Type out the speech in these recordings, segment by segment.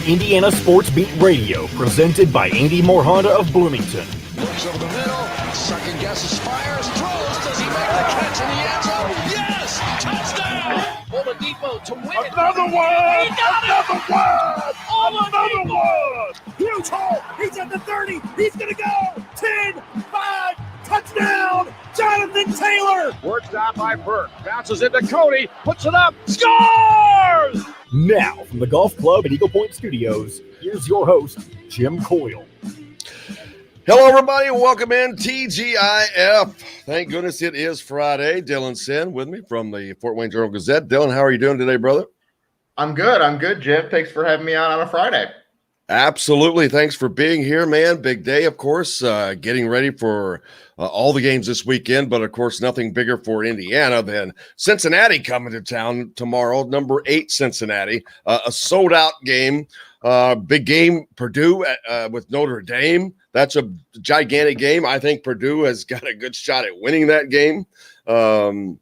Indiana Sports Beat Radio, presented by Andy Morhonda of Bloomington. Looks over the middle, second guesses, fires, throws. Does he make the catch in the end zone? Yes! Touchdown! Oladipo to win it. Another one! He got Another it! one! Oladipo! Another one! Huge hole! He's at the 30! He's gonna go! 10, 5, touchdown! Jonathan Taylor! Worked out by Burke. Bounces into Cody. Puts it up. Scores! Now, from the Golf Club at Eagle Point Studios, here's your host, Jim Coyle. Hello, everybody, and welcome in TGIF. Thank goodness it is Friday. Dylan Sinn with me from the Fort Wayne Journal-Gazette. Dylan, how are you doing today, brother? I'm good, Jim. Thanks for having me on a Friday. Absolutely. Thanks for being here, man. Big day, of course, getting ready for all the games this weekend, but, of course, nothing bigger for Indiana than Cincinnati coming to town tomorrow, number 8 Cincinnati, a sold-out game, big game, Purdue with Notre Dame. That's a gigantic game. I think Purdue has got a good shot at winning that game. So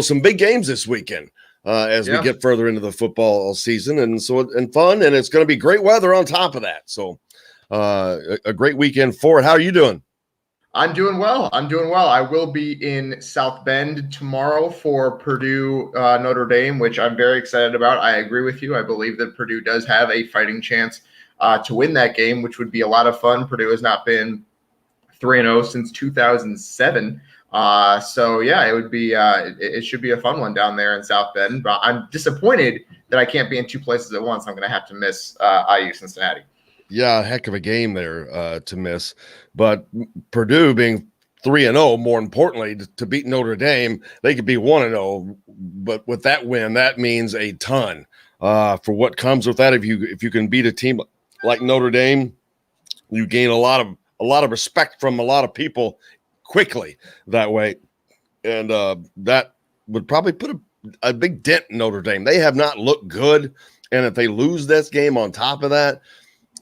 some big games this weekend. As we get further into the football season, and fun, and it's going to be great weather on top of that. So a great weekend for it. How are you doing? I'm doing well. I will be in South Bend tomorrow for Purdue Notre Dame, which I'm very excited about. I agree with you. I believe that Purdue does have a fighting chance to win that game, which would be a lot of fun. Purdue has not been 3-0 since 2007. It would be it should be a fun one down there in South Bend, but I'm disappointed that I can't be in two places at once. I'm going to have to miss IU Cincinnati. Yeah, heck of a game there to miss, but Purdue being 3-0, more importantly, to beat Notre Dame, they could be 1-0, but with that win, that means a ton for what comes with that. If you can beat a team like Notre Dame, you gain a lot of respect from a lot of people quickly that way, and that would probably put a big dent in Notre Dame. They have not looked good, and if they lose this game on top of that,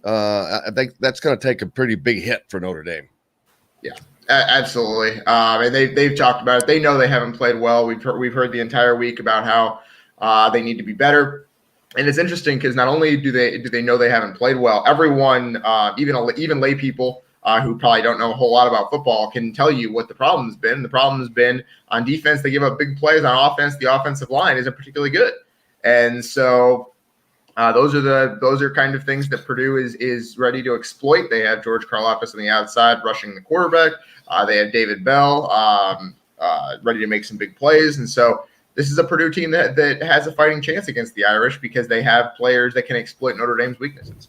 I think that's going to take a pretty big hit for Notre Dame. Yeah, absolutely. And they've talked about it. They know they haven't played well. We've heard the entire week about how they need to be better. And it's interesting because not only do they know they haven't played well, everyone, even lay people who probably don't know a whole lot about football can tell you what the problem has been. The problem has been on defense. They give up big plays. On offense, the offensive line isn't particularly good. And so those are kind of things that Purdue is ready to exploit. They have George Karlaftis on the outside rushing the quarterback. They have David Bell ready to make some big plays. And so this is a Purdue team that has a fighting chance against the Irish because they have players that can exploit Notre Dame's weaknesses.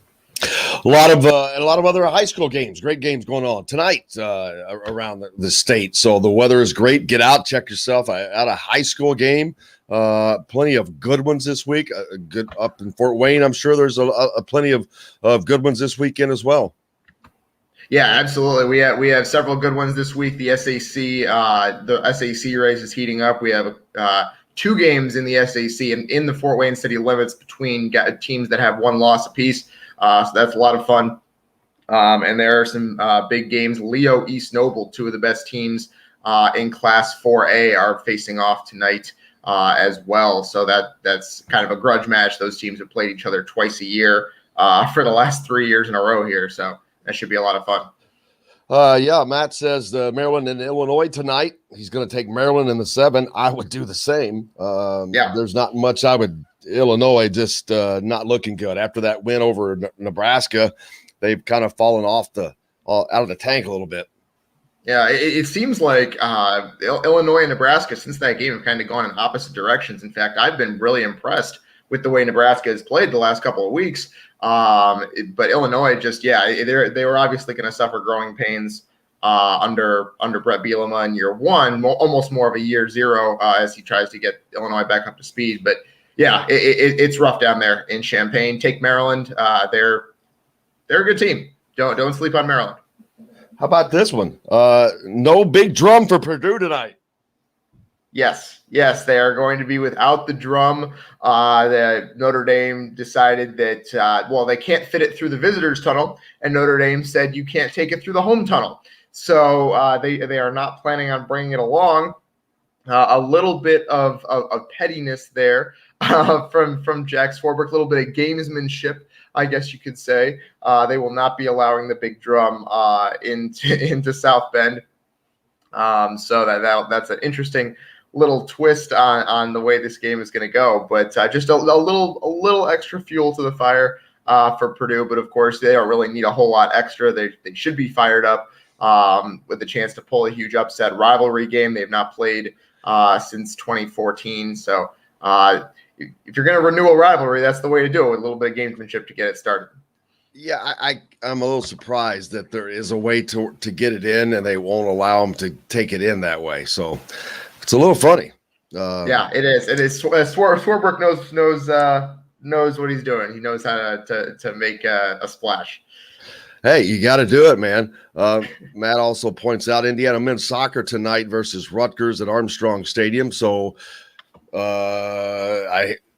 A lot of other high school games, great games going on tonight around the state. So the weather is great. Get out, check yourself out a high school game. Plenty of good ones this week. Good up in Fort Wayne. I'm sure there's a plenty of good ones this weekend as well. Yeah, absolutely. We have several good ones this week. The SAC race is heating up. We have 2 games in the SAC and in the Fort Wayne city limits between teams that have one loss apiece. So that's a lot of fun. And there are some big games. Leo, East Noble, 2 of the best teams in Class 4A are facing off tonight as well. So that's kind of a grudge match. Those teams have played each other twice a year for the last 3 years in a row here. So that should be a lot of fun. Matt says Maryland and Illinois tonight. He's going to take Maryland in the 7. I would do the same. There's not much I would. Illinois just not looking good after that win over Nebraska. They've kind of fallen off out of the tank a little bit. Yeah, it seems like Illinois and Nebraska since that game have kind of gone in opposite directions. In fact, I've been really impressed with the way Nebraska has played the last couple of weeks. But Illinois they were obviously going to suffer growing pains under Brett Bielema in year 1, almost more of a year 0 as he tries to get Illinois back up to speed. But yeah, it's rough down there in Champaign. Take Maryland. They're a good team. Don't sleep on Maryland. How about this one? No big drum for Purdue tonight. Yes, they are going to be without the drum. The Notre Dame decided that they can't fit it through the visitors tunnel, and Notre Dame said you can't take it through the home tunnel. So they are not planning on bringing it along. A little bit of pettiness there from Jack Swarbrick. A little bit of gamesmanship, I guess you could say. They will not be allowing the big drum into South Bend. So that's an interesting little twist on the way this game is going to go. But just a little extra fuel to the fire for Purdue. But of course, they don't really need a whole lot extra. They should be fired up with a chance to pull a huge upset rivalry game. They have not played since 2014. So if you're going to renew a rivalry, that's the way to do it, with a little bit of gamesmanship to get it started. Yeah, I'm a little surprised that there is a way to get it in, and they won't allow them to take it in that way. So it's a little funny. Yeah, it is. It is. Swarbrick knows what he's doing. He knows how to make a splash. Hey, you got to do it, man. Matt also points out Indiana men's soccer tonight versus Rutgers at Armstrong Stadium. So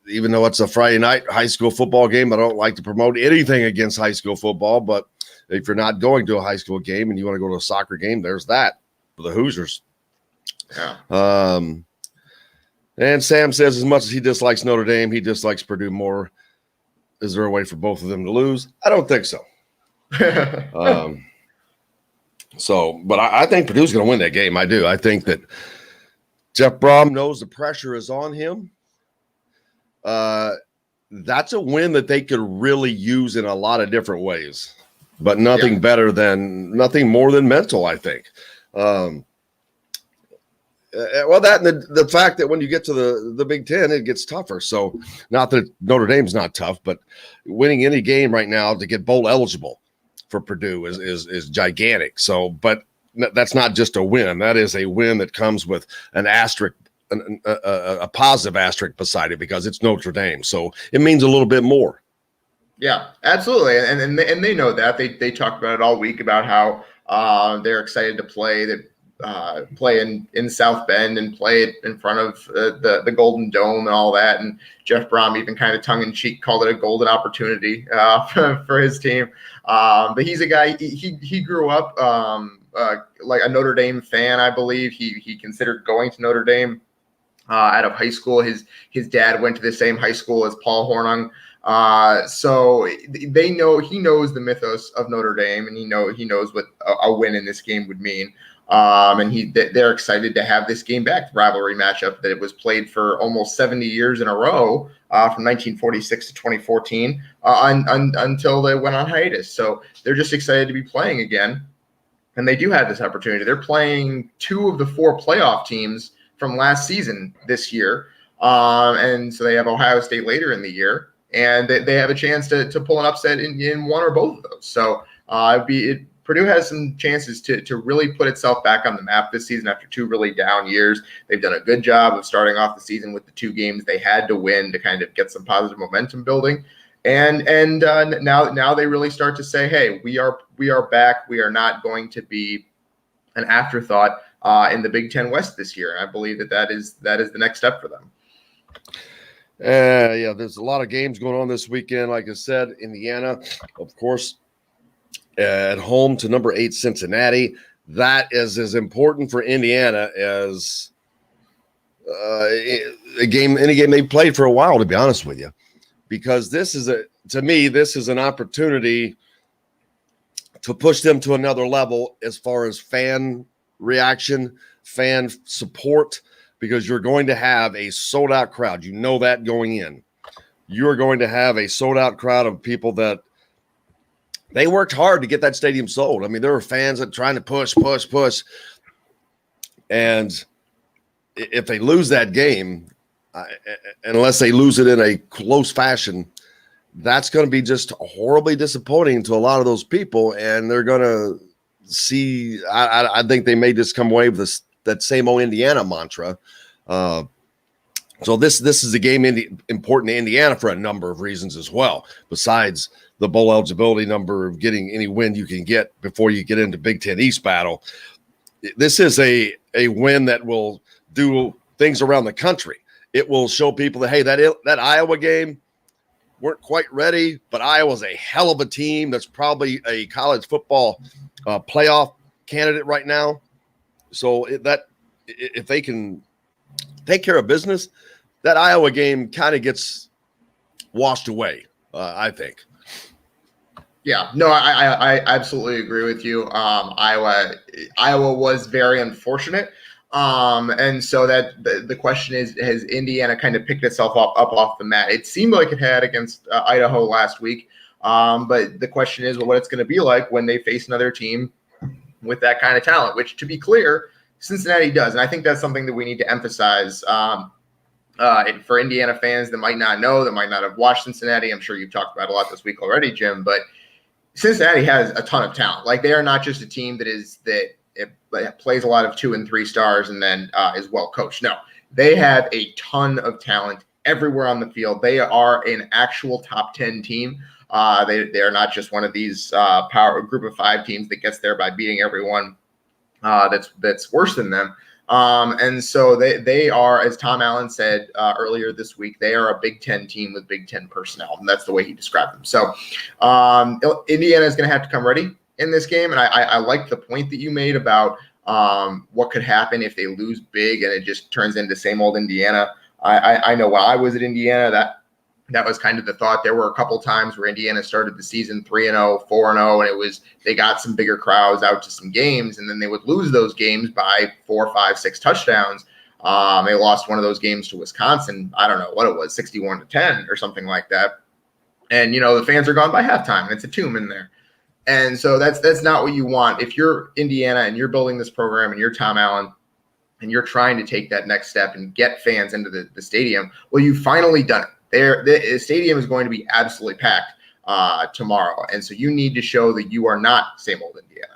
even though it's a Friday night high school football game, I don't like to promote anything against high school football. But if you're not going to a high school game and you want to go to a soccer game, there's that for the Hoosiers. Yeah. And Sam says as much as he dislikes Notre Dame, he dislikes Purdue more. Is there a way for both of them to lose? I don't think so. But I think Purdue's going to win that game. I do. I think that Jeff Brom knows the pressure is on him. That's a win that they could really use in a lot of different ways, but nothing more than mental, I think. Well, that and the fact that when you get to the Big Ten, it gets tougher. So not that Notre Dame's not tough, but winning any game right now to get bowl eligible for Purdue is gigantic. So, but that's not just a win. That is a win that comes with an asterisk, a positive asterisk beside it, because it's Notre Dame. So it means a little bit more. Yeah, absolutely. And they know that. They talked about it all week about how they're excited to play in South Bend and play it in front of the Golden Dome and all that. And Jeff Brom even kind of tongue-in-cheek called it a golden opportunity for his team. But he's a guy, he grew up like a Notre Dame fan, I believe. He considered going to Notre Dame out of high school. His dad went to the same high school as Paul Hornung. So he knows the mythos of Notre Dame, and he knows what a win in this game would mean. And they're excited to have this game back, the rivalry matchup that it was played for almost 70 years in a row, from 1946 to 2014, until they went on hiatus. So they're just excited to be playing again. And they do have this opportunity. They're playing 2 of the 4 playoff teams from last season this year. And so they have Ohio State later in the year, and they have a chance to pull an upset in one or both of those. So Purdue has some chances to really put itself back on the map this season after 2 really down years. They've done a good job of starting off the season with the 2 games they had to win to kind of get some positive momentum building. And now they really start to say, hey, we are back. We are not going to be an afterthought in the Big Ten West this year. And I believe that is the next step for them. Yeah, there's a lot of games going on this weekend. Like I said, Indiana, of course, at home to number 8 Cincinnati. That is as important for Indiana as any game they've played for a while, to be honest with you, because this is an opportunity to push them to another level as far as fan reaction, fan support, because you're going to have a sold-out crowd. You know that going in. You're going to have a sold-out crowd of people that they worked hard to get that stadium sold. I mean, there were fans that trying to push. And if they lose that game, unless they lose it in a close fashion, that's going to be just horribly disappointing to a lot of those people. And they're going to see, I think they may just come away with that same old Indiana mantra. So this is a game important to Indiana for a number of reasons as well, besides the bowl eligibility number of getting any win you can get before you get into Big Ten East battle. This is a win that will do things around the country. It will show people that, hey, that Iowa game weren't quite ready, but Iowa's a hell of a team that's probably a college football playoff candidate right now. So if they can take care of business, that Iowa game kind of gets washed away, I think. Yeah, no, I absolutely agree with you. Iowa was very unfortunate. And so that the question is, has Indiana kind of picked itself up off the mat? It seemed like it had against Idaho last week. But the question is, well, what it's going to be like when they face another team with that kind of talent, which, to be clear, Cincinnati does. And I think that's something that we need to emphasize for Indiana fans that might not know, that might not have watched Cincinnati. I'm sure you've talked about it a lot this week already, Jim, but Cincinnati has a ton of talent. Like, they are not just a team that plays a lot of 2 and 3 stars and then is well coached. No, they have a ton of talent everywhere on the field. They are an actual top 10 team. They are not just one of these power group of 5 teams that gets there by beating everyone that's worse than them. And so they are, as Tom Allen said earlier this week, they are a Big Ten team with Big Ten personnel, and that's the way he described them. So Indiana is going to have to come ready in this game, and I like the point that you made about what could happen if they lose big and it just turns into same old Indiana. I know while I was at Indiana, that was kind of the thought. There were a couple times where Indiana started the season 3-0, 4-0, and they got some bigger crowds out to some games, and then they would lose those games by 4, 5, 6 touchdowns. They lost one of those games to Wisconsin. I don't know what it was, 61-10 or something like that. And the fans are gone by halftime, and it's a tomb in there. And so that's not what you want. If you're Indiana and you're building this program and you're Tom Allen and you're trying to take that next step and get fans into the stadium, well, you've finally done it. The stadium is going to be absolutely packed tomorrow. And so you need to show that you are not same old Indiana.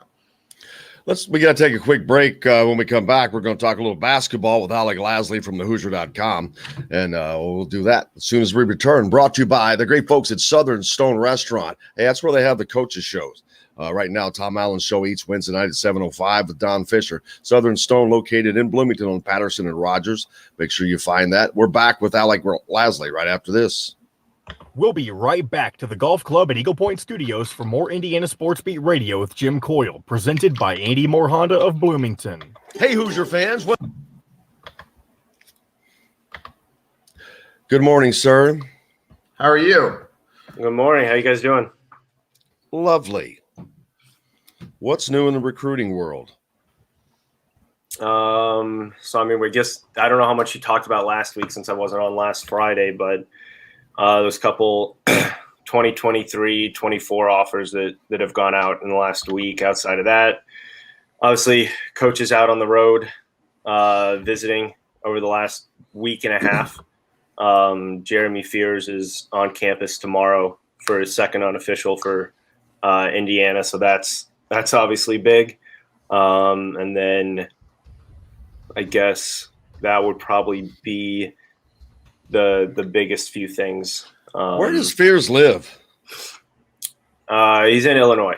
We got to take a quick break. When we come back, we're going to talk a little basketball with Alec Lasley from thehoosier.com. And we'll do that as soon as we return. Brought to you by the great folks at Southern Stone Restaurant. Hey, that's where they have the coaches shows. Right now, Tom Allen's show each Wednesday night at 7:05 with Don Fisher. Southern Stone, located in Bloomington on Patterson and Rogers. Make sure you find that. We're back with Alec Lasley right after this. We'll be right back to the Golf Club at Eagle Point Studios for more Indiana Sports Beat Radio with Jim Coyle, presented by Andy Moore Honda of Bloomington. Hey, Hoosier fans. Good morning, sir. How are you? Good morning. How you guys doing? Lovely. What's new in the recruiting world? I mean, I don't know how much you talked about last week since I wasn't on last Friday, but there's a couple 2023, 24 offers that have gone out in the last week. Outside of that, obviously, coaches out on the road visiting over the last week and a half. Jeremy Fears is on campus tomorrow for his second unofficial for Indiana, so that's obviously big. And then I guess that would probably be the biggest few things. Where does Fears live? He's in Illinois.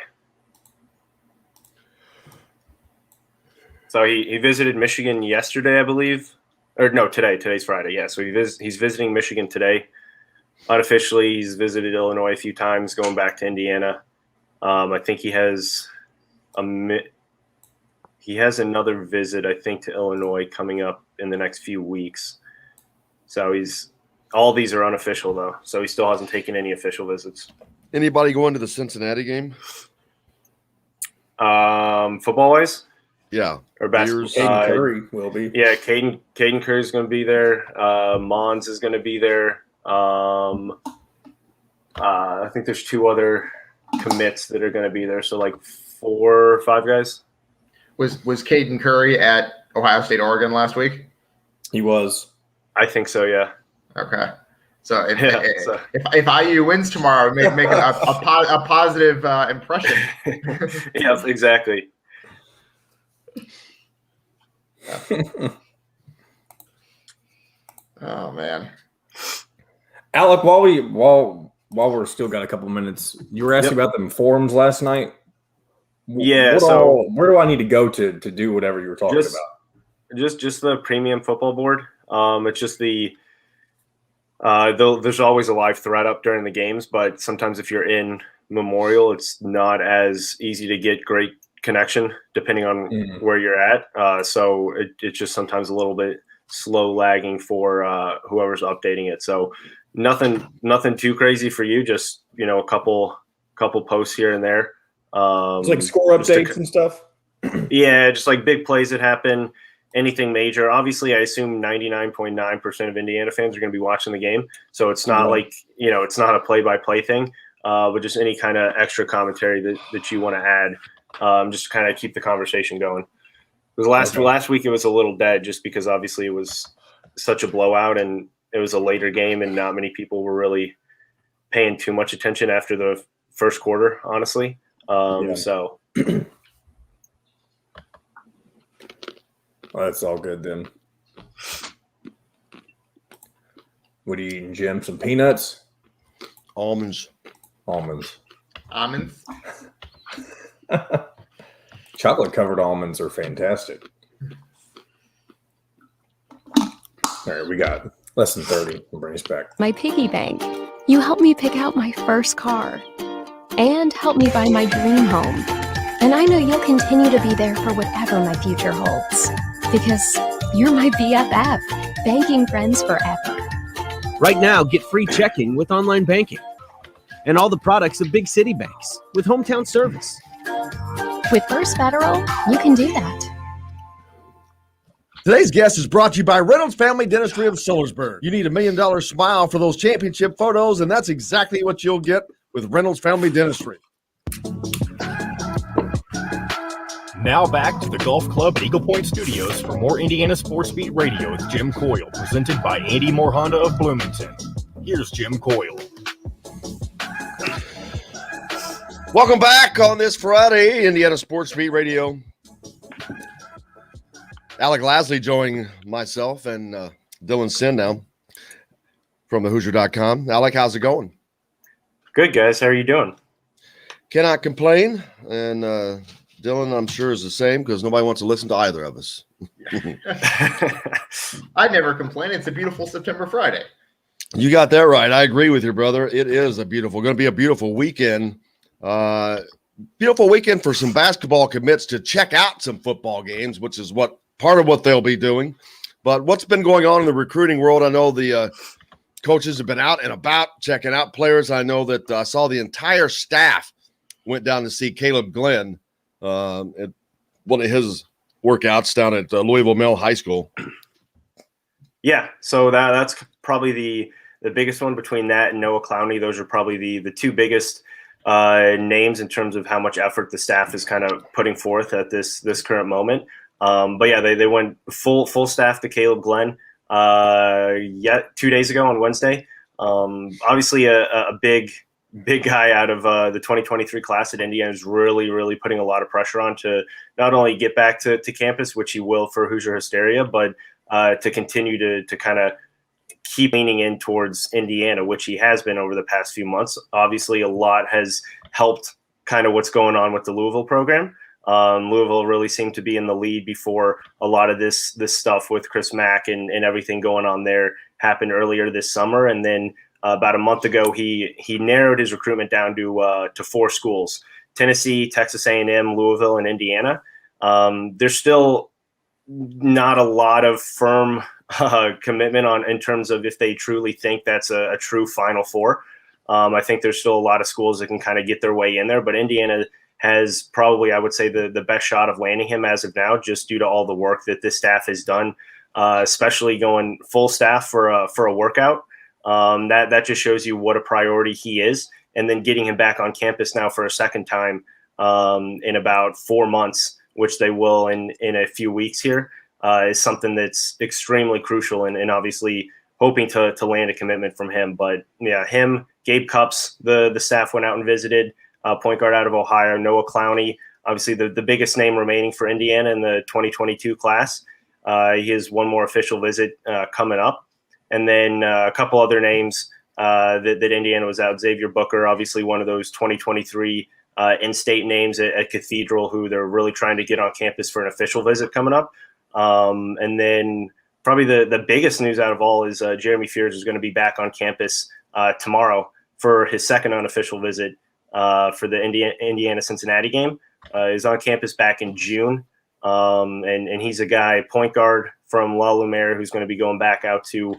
So he visited Michigan yesterday, I believe. Or no, today. Today's Friday. Yeah, so he's visiting Michigan today. Unofficially, he's visited Illinois a few times, going back to Indiana. I think he has another visit, I think, to Illinois coming up in the next few weeks. So all these are unofficial though. So he still hasn't taken any official visits. Anybody going to the Cincinnati game? Football wise? Yeah. Or basketball? Caden Curry will be. Yeah, Caden Curry is going to be there. Mons is going to be there. I think there's 2 other commits that are going to be there. So like 4 or 5 guys. Was Caden Curry at Ohio State, Oregon last week? He was. I think so, yeah. Okay. So if IU wins tomorrow, make a positive impression. Yeah, exactly. Oh man, Alec, while we're still got a couple minutes, you were asking about them forums last night. Yeah. Where do I need to go to do whatever you were talking about? Just the premium football board. It's just there's always a live thread up during the games, but sometimes if you're in Memorial, it's not as easy to get great connection depending on where you're at. So it's just sometimes a little bit slow lagging for whoever's updating it. So nothing too crazy for you. Just a couple posts here and there. It's like score updates and stuff. Yeah, just like big plays that happen. Anything major. Obviously, I assume 99.9% of Indiana fans are going to be watching the game. So it's not like, it's not a play-by-play thing, but just any kind of extra commentary that you want to add, just to kind of keep the conversation going. Because last week it was a little dead just because obviously it was such a blowout and it was a later game and not many people were really paying too much attention after the first quarter, honestly. So well, that's all good then. What are you eating, Jim? Some peanuts? Almonds. Chocolate-covered almonds are fantastic. All right, we got less than 30. We'll bring us back. My piggy bank. You helped me pick out my first car and help me buy my dream home. And I know you'll continue to be there for whatever my future holds. Because you're my BFF, banking friends forever. Right now, get free checking with online banking and all the products of big city banks with hometown service. With First Federal, you can do that. Today's guest is brought to you by Reynolds Family Dentistry of Solersburg. You need $1 million smile for those championship photos, and that's exactly what you'll get with Reynolds Family Dentistry. Now back to the Golf Club at Eagle Point Studios for more Indiana Sports Beat Radio with Jim Coyle, presented by Andy Moore Honda of Bloomington. Here's Jim Coyle. Welcome back on this Friday, Indiana Sports Beat Radio. Alec Lasley joining myself and Dylan Sinn now from the Hoosier.com. Alec, how's it going? good, guys. How are you doing? Cannot complain. And Dylan, I'm sure, is the same because nobody wants to listen to either of us. I never complain. It's a beautiful September Friday. You got that right. I agree with you, brother. It is going to be a beautiful weekend. Beautiful weekend for some basketball commits to check out some football games, which is part of what they'll be doing. But what's been going on in the recruiting world? I know the coaches have been out and about checking out players. I know that I saw the entire staff went down to see Caleb Glenn at one of his workouts down at Louisville Mill High School. Yeah, so that's probably the biggest one between that and Noah Clowney. Those are probably the two biggest names in terms of how much effort the staff is kind of putting forth at this current moment. But yeah, they went full staff to Caleb Glenn 2 days ago on Wednesday. Obviously a big guy out of the 2023 class at Indiana is really putting a lot of pressure on to not only get back to campus, which he will for Hoosier Hysteria, but to continue to kind of keep leaning in towards Indiana, which he has been over the past few months. Obviously, a lot has helped kind of what's going on with the Louisville program. Louisville really seemed to be in the lead before a lot of this stuff with Chris Mack and everything going on there happened earlier this summer. And then about a month ago, he narrowed his recruitment down to 4 schools: Tennessee, Texas A&M, Louisville, and Indiana. There's still not a lot of firm commitment in terms of if they truly think that's a true Final Four. I think there's still a lot of schools that can kind of get their way in there, but Indiana has probably, I would say, the best shot of landing him as of now, just due to all the work that this staff has done, especially going full staff for a workout. That just shows you what a priority he is. And then getting him back on campus now for a second time in about 4 months, which they will in a few weeks here, is something that's extremely crucial and obviously hoping to land a commitment from him. But yeah, him, Gabe Cupps, the staff went out and visited, point guard out of Ohio, Noah Clowney, obviously the biggest name remaining for Indiana in the 2022 class. He has one more official visit coming up. And then a couple other names that Indiana was out. Xavier Booker, obviously one of those 2023 in-state names at Cathedral who they're really trying to get on campus for an official visit coming up. And then probably the biggest news out of all is Jeremy Fears is going to be back on campus tomorrow for his second unofficial visit for the Indiana-Cincinnati game. He's on campus back in June. And he's a guy, point guard from La Lumiere, who's going to be going back out to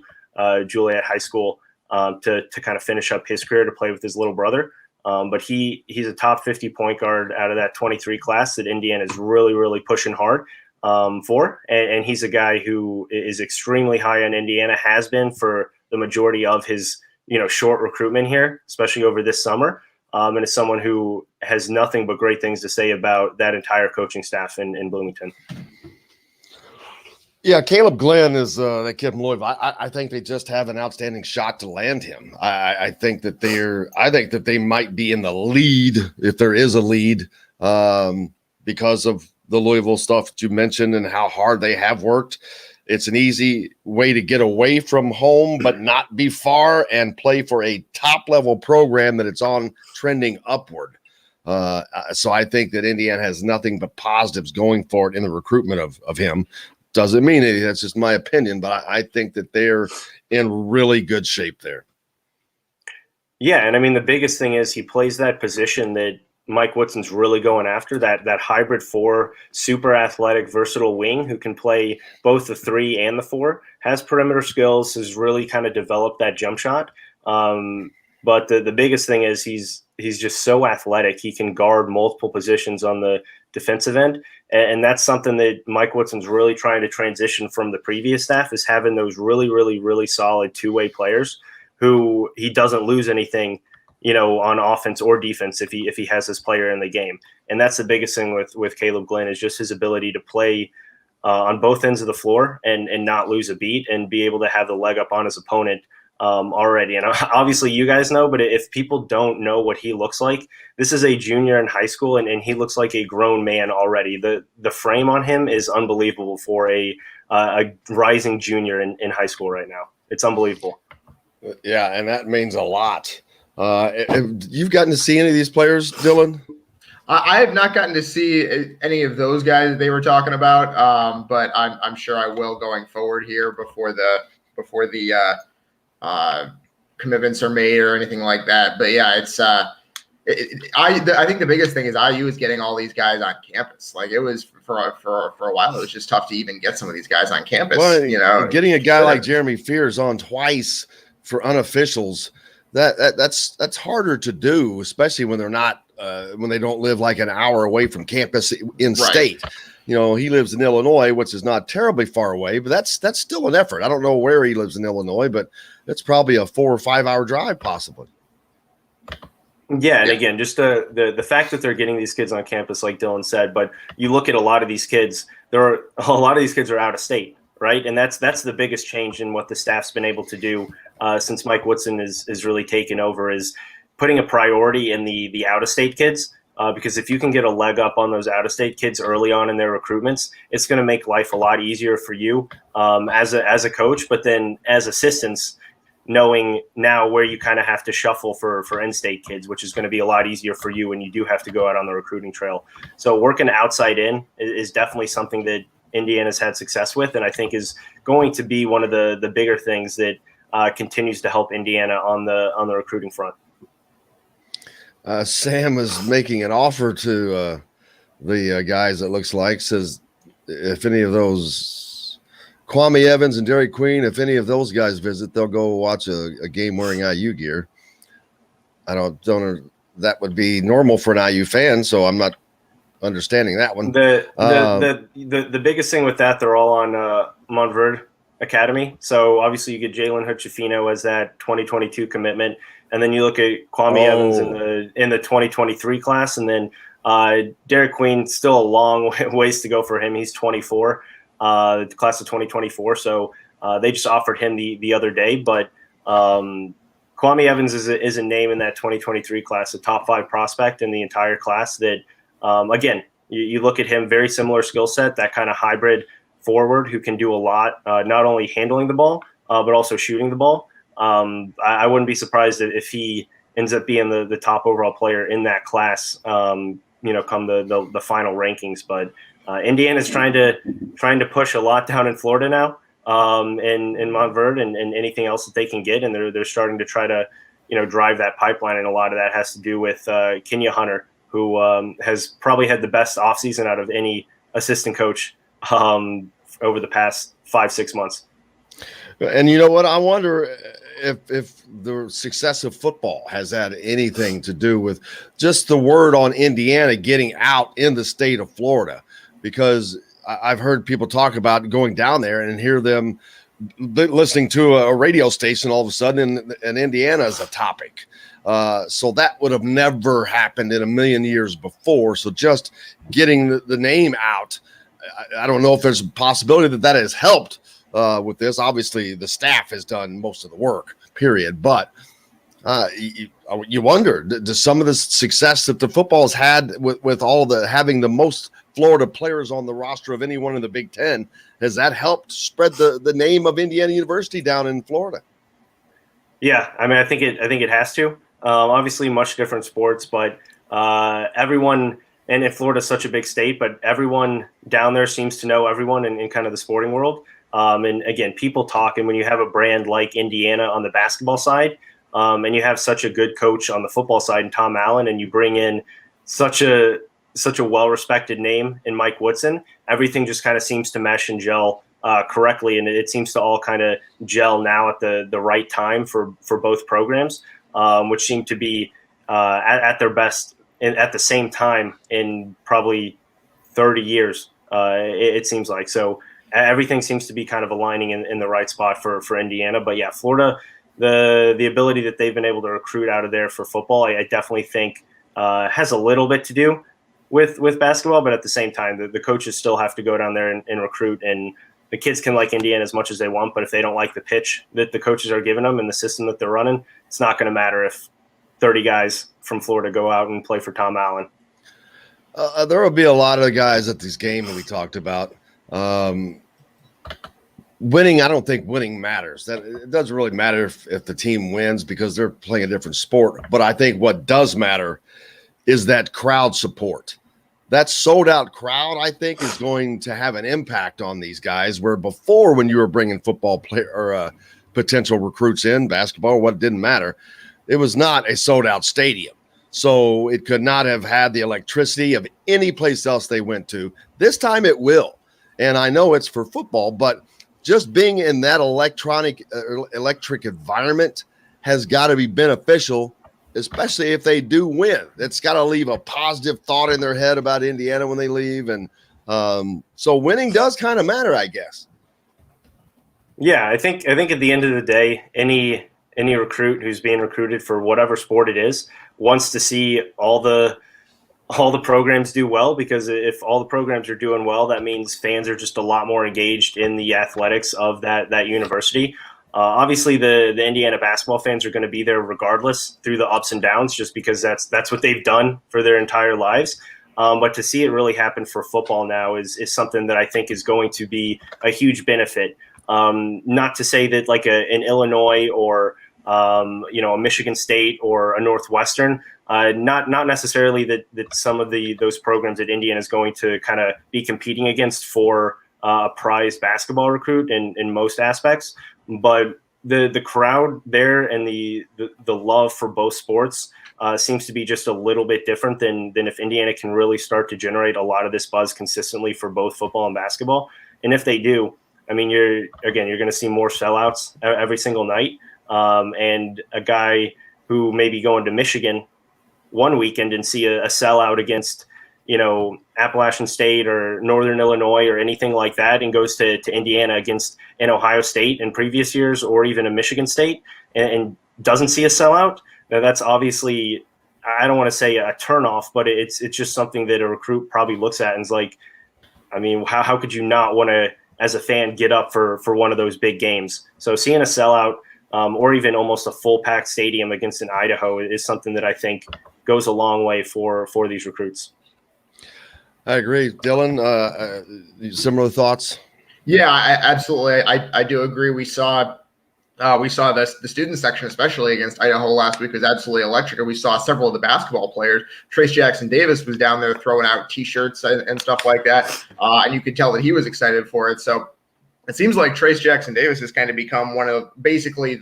Juliet High School to kind of finish up his career, to play with his little brother. But he's a top 50 point guard out of that 23 class that Indiana is really, really pushing hard for. And he's a guy who is extremely high on Indiana, has been for the majority of his, short recruitment here, especially over this summer. And is someone who has nothing but great things to say about that entire coaching staff in Bloomington. Yeah, Caleb Glenn is that kid from Louisville. I think they just have an outstanding shot to land him. I think that they might be in the lead, if there is a lead, because of the Louisville stuff that you mentioned and how hard they have worked. It's an easy way to get away from home, but not be far and play for a top-level program that it's on trending upward. So I think that Indiana has nothing but positives going for it in the recruitment of him. Doesn't mean anything. That's just my opinion, but I think that they're in really good shape there. Yeah, and I mean, the biggest thing is he plays that position that Mike Woodson's really going after, that hybrid 4, super athletic, versatile wing who can play both the 3 and the 4, has perimeter skills, has really kind of developed that jump shot. But the biggest thing is he's just so athletic. He can guard multiple positions on the defensive end. And that's something that Mike Woodson's really trying to transition from the previous staff, is having those really, really, really solid two-way players who he doesn't lose anything, on offense or defense if he has his player in the game. And that's the biggest thing with Caleb Glenn, is just his ability to play on both ends of the floor and not lose a beat and be able to have the leg up on his opponent already. And obviously you guys know, but if people don't know what he looks like, this is a junior in high school and he looks like a grown man already. The frame on him is unbelievable for a rising junior in high school right now. It's unbelievable. Yeah, and that means a lot. You've gotten to see any of these players, Dylan? I have not gotten to see any of those guys that they were talking about, but I'm sure I will going forward here before the commitments are made or anything like that. But yeah, it's I think the biggest thing is IU is getting all these guys on campus. Like, it was for a while, it was just tough to even get some of these guys on campus. Well, getting a guy like Jeremy Fears on twice for unofficials, that's harder to do, especially when they're not when they don't live like an hour away from campus in state. He lives in Illinois, which is not terribly far away, but that's still an effort. I don't know where he lives in Illinois, but it's probably a 4 or 5 hour drive possibly. Yeah, and again, just the fact that they're getting these kids on campus, like Dylan said, but you look at a lot of these kids, a lot of these kids are out of state, right? And that's the biggest change in what the staff's been able to do since Mike Woodson is really taken over, is putting a priority in the out-of-state kids. Because if you can get a leg up on those out-of-state kids early on in their recruitments, it's going to make life a lot easier for you as a coach, but then as assistants, knowing now where you kind of have to shuffle for in-state kids, which is going to be a lot easier for you when you do have to go out on the recruiting trail. So working outside in is definitely something that Indiana's had success with, and I think is going to be one of the bigger things that continues to help Indiana on the recruiting front. Sam is making an offer to the guys, it looks like, says if any of those Kwame Evans and Dairy Queen, if any of those guys visit, they'll go watch a game wearing IU gear. I don't know. That would be normal for an IU fan, so I'm not understanding that one. The biggest thing with that, they're all on Montverde Academy. So obviously you get Jalen Hutchifino as that 2022 commitment, and then you look at Kwame Evans in the 2023 class, and then Dairy Queen, still a long ways to go for him. He's 24. The class of 2024. So they just offered him the other day. But Kwame Evans is a name in that 2023 class, a top 5 prospect in the entire class that, again, you look at him, very similar skill set, that kind of hybrid forward who can do a lot, not only handling the ball, but also shooting the ball. I wouldn't be surprised if he ends up being the top overall player in that class, come the final rankings. But Indiana's trying to push a lot down in Florida now, in Montverde and anything else that they can get, and they're starting to try to drive that pipeline, and a lot of that has to do with Kenya Hunter, who has probably had the best offseason out of any assistant coach over the past 5-6 months. And you know what? I wonder if the success of football has had anything to do with just the word on Indiana getting out in the state of Florida, because I've heard people talk about going down there and hear them listening to a radio station all of a sudden and Indiana is a topic. So that would have never happened in a million years before. So just getting the name out, I don't know if there's a possibility that has helped with this. Obviously, the staff has done most of the work, period. But you wonder, does some of the success that the football has had with all having the most Florida players on the roster of anyone in the Big Ten, has that helped spread the name of Indiana University down in Florida? Yeah, I mean, I think it has to. Obviously, much different sports, but everyone, and in Florida is such a big state, but everyone down there seems to know everyone in kind of the sporting world. And again, people talk, and when you have a brand like Indiana on the basketball side, and you have such a good coach on the football side in Tom Allen, and you bring in such a well-respected name in Mike Woodson, everything just kind of seems to mesh and gel correctly, and it seems to all kind of gel now at the right time for both programs, which seem to be at their best at the same time in probably 30 years, it seems like. So everything seems to be kind of aligning in the right spot for Indiana. But yeah, Florida, the ability that they've been able to recruit out of there for football, I definitely think has a little bit to do with basketball. But at the same time, the coaches still have to go down there and recruit, and the kids can like Indiana as much as they want, but if they don't like the pitch that the coaches are giving them and the system that they're running, it's not going to matter if 30 guys from Florida go out and play for Tom Allen. There will be a lot of guys at this game that we talked about. Winning, I don't think winning matters. That it doesn't really matter if the team wins because they're playing a different sport. But I think what does matter is that crowd support. That sold-out crowd, I think, is going to have an impact on these guys, where before, when you were bringing football player or potential recruits in basketball, what didn't matter, it was not a sold-out stadium. So it could not have had the electricity of any place else they went to. This time it will. And I know it's for football, but just being in that electric environment has got to be beneficial, especially if they do win. It's got to leave a positive thought in their head about Indiana when they leave. And so winning does kind of matter, I guess. Yeah, I think at the end of the day, any recruit who's being recruited for whatever sport it is wants to see all the programs do well, because if all the programs are doing well, that means fans are just a lot more engaged in the athletics of that university. Obviously, the Indiana basketball fans are going to be there regardless through the ups and downs, just because that's what they've done for their entire lives. But to see it really happen for football now is something that I think is going to be a huge benefit. Not to say that like an Illinois or a Michigan State or a Northwestern, not necessarily that some of those programs that Indiana is going to kind of be competing against for a prize basketball recruit in most aspects, but the crowd there and the love for both sports seems to be just a little bit different than if Indiana can really start to generate a lot of this buzz consistently for both football and basketball. And if they do, I mean, you're going to see more sellouts every single night. And a guy who may be going to Michigan one weekend and see a sellout against, Appalachian State or Northern Illinois or anything like that, and goes to Indiana against an Ohio State in previous years, or even a Michigan State, and doesn't see a sellout. Now that's obviously, I don't want to say a turnoff, but it's just something that a recruit probably looks at and is like, I mean, how could you not want to, as a fan, get up for one of those big games? So seeing a sellout, or even almost a full packed stadium against an Idaho is something that I think goes a long way for these recruits. I agree. Dylan, similar thoughts? Yeah, absolutely. I do agree. We saw the student section, especially against Idaho last week, was absolutely electric. And we saw several of the basketball players. Trace Jackson Davis was down there throwing out T-shirts and stuff like that. And you could tell that he was excited for it. So it seems like Trace Jackson Davis has kind of become one of basically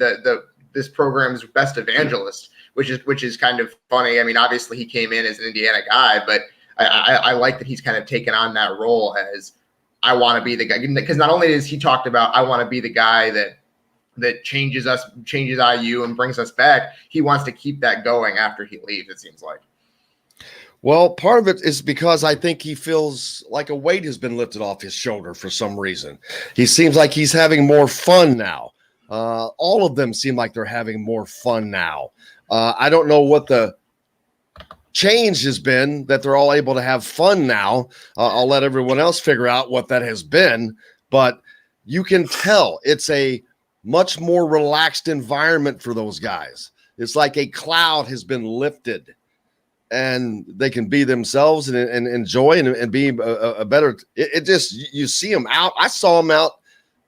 this program's best evangelists, which is kind of funny. I mean, obviously he came in as an Indiana guy, but I like that he's kind of taken on that role as I want to be the guy, because not only has he talked about I want to be the guy that changes IU and brings us back, he wants to keep that going after he leaves, it seems like. Well, part of it is because I think he feels like a weight has been lifted off his shoulder for some reason. He seems like he's having more fun now. All of them seem like they're having more fun now. I don't know what the change has been that they're all able to have fun now. I'll let everyone else figure out what that has been, but you can tell it's a much more relaxed environment for those guys. It's like a cloud has been lifted and they can be themselves and enjoy and be a better. It just, you see them out. I saw them out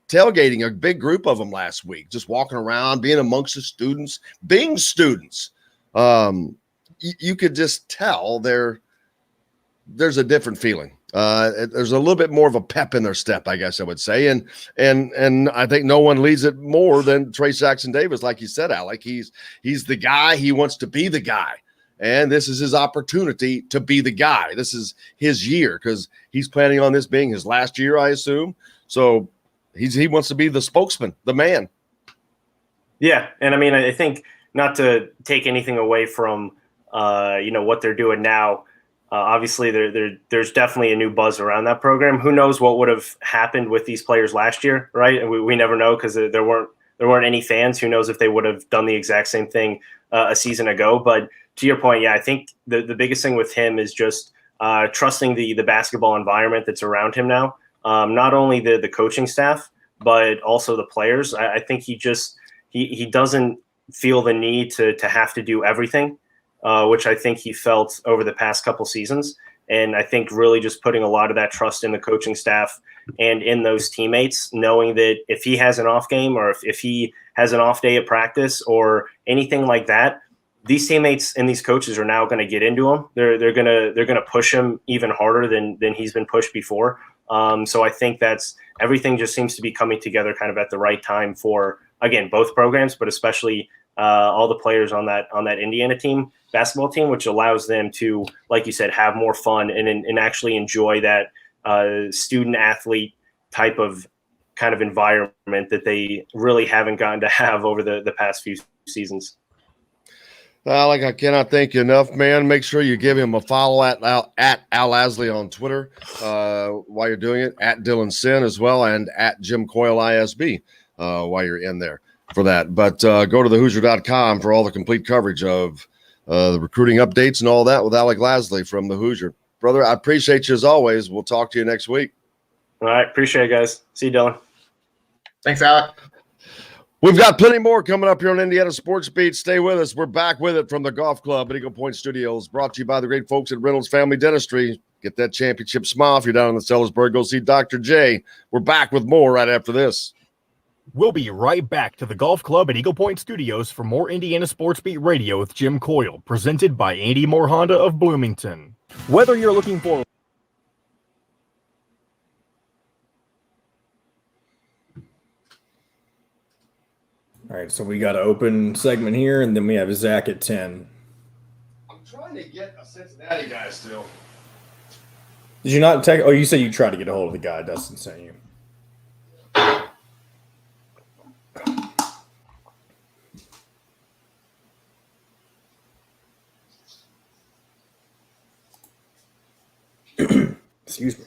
tailgating, a big group of them last week, just walking around, being amongst the students, being students. You could just tell there's a different feeling. There's a little bit more of a pep in their step, I guess I would say. And I think no one leads it more than Trey Jackson Davis. Like you said, Alec, he's the guy. He wants to be the guy. And this is his opportunity to be the guy. This is his year because he's planning on this being his last year, I assume. So he wants to be the spokesman, the man. Yeah. And I mean, I think not to take anything away from, what they're doing now. Obviously, there's definitely a new buzz around that program. Who knows what would have happened with these players last year, right? And we never know because there weren't any fans. Who knows if they would have done the exact same thing a season ago. But to your point, yeah, I think the biggest thing with him is just trusting the basketball environment that's around him now. Not only the coaching staff, but also the players. I think he doesn't feel the need to have to do everything. Which I think he felt over the past couple seasons. And I think really just putting a lot of that trust in the coaching staff and in those teammates, knowing that if he has an off game or if he has an off day at practice or anything like that, these teammates and these coaches are now going to get into him. They're gonna push him even harder than he's been pushed before. So I think that's everything just seems to be coming together kind of at the right time for, again, both programs, but especially all the players on that Indiana basketball team, which allows them to, like you said, have more fun and actually enjoy that student athlete type of kind of environment that they really haven't gotten to have over the past few seasons. Alec, I cannot thank you enough, man. Make sure you give him a follow at Al Lasley on Twitter while you're doing it, at Dylan Sinn as well, and at Jim Coyle ISB while you're in there for that. But go to thehoosier.com for all the complete coverage of the recruiting updates and all that with Alec Lasley from the Hoosier. Brother, I appreciate you as always. We'll talk to you next week. All right. Appreciate it, guys. See you, Dylan. Thanks, Alec. We've got plenty more coming up here on Indiana Sports Beat. Stay with us. We're back with it from the Golf Club at Eagle Point Studios, brought to you by the great folks at Reynolds Family Dentistry. Get that championship smile. If you're down in the Sellersburg, go see Dr. J. We're back with more right after this. We'll be right back to the Golf Club at Eagle Point Studios for more Indiana Sports Beat Radio with Jim Coyle, presented by Andy Moore Honda of Bloomington. Whether you're looking for All right, so we got an open segment here, and then we have Zach at 10. I'm trying to get a Cincinnati guy still. Did you not take? Oh, you said you tried to get a hold of the guy Dustin sent you. Excuse me.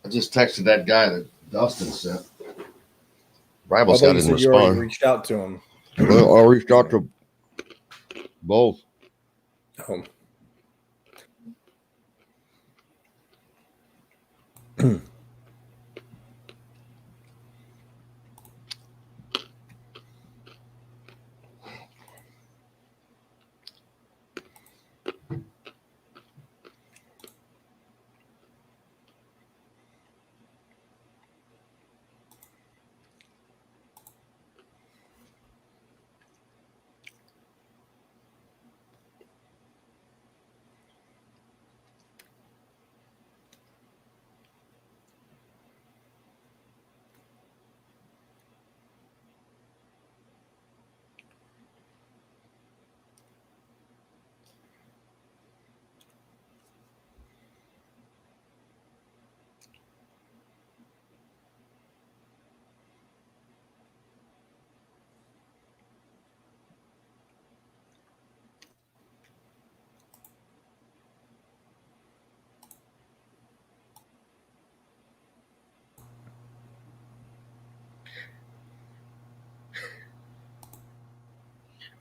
I just texted that guy that Dustin sent. Rivals got didn't you already respond. reached out to him. Well, I reached out to both. Oh.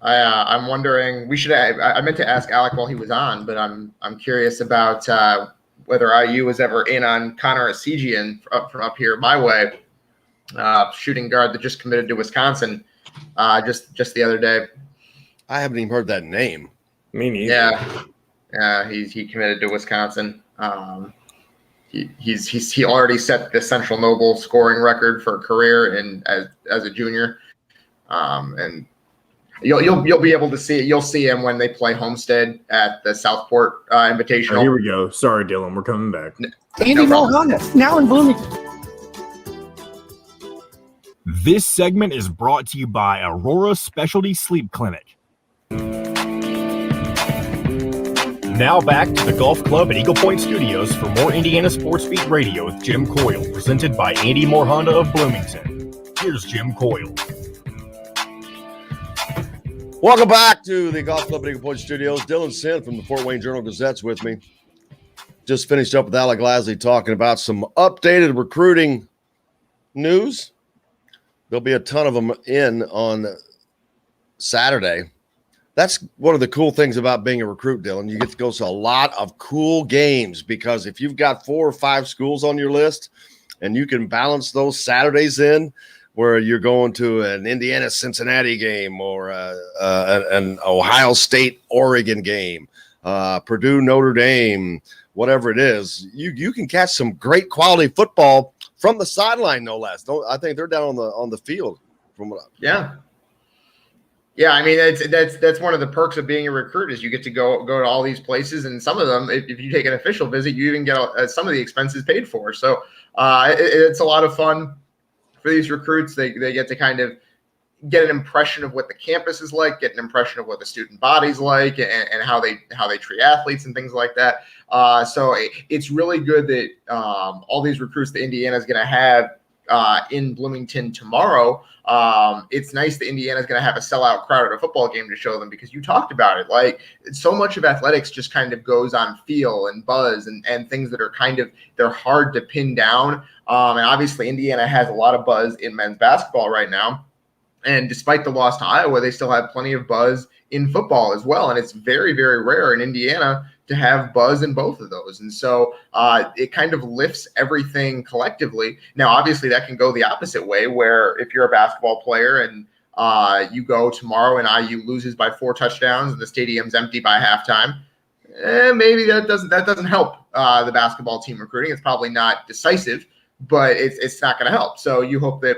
I'm wondering. I meant to ask Alec while he was on, but I'm curious about whether IU was ever in on Connor Esigian from up here my way, shooting guard that just committed to Wisconsin just the other day. I haven't even heard that name. Me neither. Yeah, he committed to Wisconsin. He already set the Central Noble scoring record for a career as a junior, and you'll be able to see it. You'll see him when they play Homestead at the Southport Invitational. Oh, here we go. Sorry, Dylan, we're coming back. Andy Mohana, now in Bloomington. This segment is brought to you by Aurora Specialty Sleep Clinic. Now back to the Golf Club at Eagle Point Studios for more Indiana Sports Beat Radio with Jim Coyle, presented by Andy Moore Honda of Bloomington. Here's Jim Coyle. Welcome back to the Golf Club at Eagle Point Studios. Dylan Sinn from the Fort Wayne Journal-Gazette's with me. Just finished up with Alec Lasley talking about some updated recruiting news. There'll be a ton of them in on Saturday. That's one of the cool things about being a recruit, Dylan. You get to go to a lot of cool games because if you've got 4 or 5 schools on your list and you can balance those Saturdays in where you're going to an Indiana-Cincinnati game or an Ohio State-Oregon game, Purdue-Notre Dame, whatever it is, you can catch some great quality football from the sideline, no less. I think they're down on the field. Yeah, I mean that's one of the perks of being a recruit is you get to go to all these places, and some of them, if you take an official visit, you even get some of the expenses paid for. So it's a lot of fun for these recruits. They get to kind of get an impression of what the campus is like, get an impression of what the student body's like, and how they treat athletes and things like that. So it's really good that all these recruits that Indiana is going to have in Bloomington tomorrow. It's nice that Indiana is going to have a sellout crowd at a football game to show them, because you talked about it. Like, so much of athletics just kind of goes on feel and buzz and things that are they're hard to pin down. And obviously Indiana has a lot of buzz in men's basketball right now. And despite the loss to Iowa, they still have plenty of buzz in football as well. And it's very, very rare in Indiana to have buzz in both of those. And so it kind of lifts everything collectively. Now, obviously, that can go the opposite way, where if you're a basketball player and you go tomorrow and IU loses by 4 touchdowns and the stadium's empty by halftime, maybe that doesn't help the basketball team recruiting. It's probably not decisive, but it's not going to help. So you hope that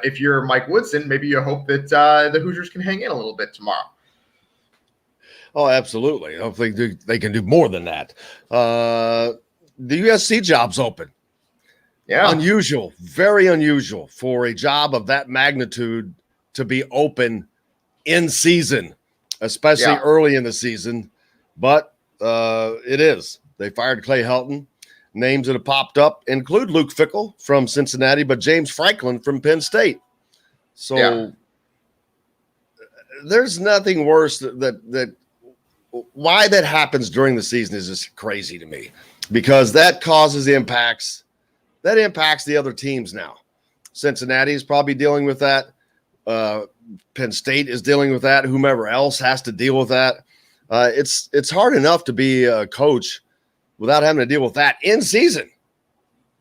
if you're Mike Woodson, maybe you hope that the Hoosiers can hang in a little bit tomorrow. Oh, absolutely. Hopefully they can do more than that. The USC job's open. Yeah. Unusual, very unusual for a job of that magnitude to be open in season, especially early in the season. But it is. They fired Clay Helton. Names that have popped up include Luke Fickell from Cincinnati, but James Franklin from Penn State. So there's nothing worse that why that happens during the season is just crazy to me, because that causes impacts. That impacts the other teams now. Cincinnati is probably dealing with that. Penn State is dealing with that. Whomever else has to deal with that. It's hard enough to be a coach without having to deal with that in season.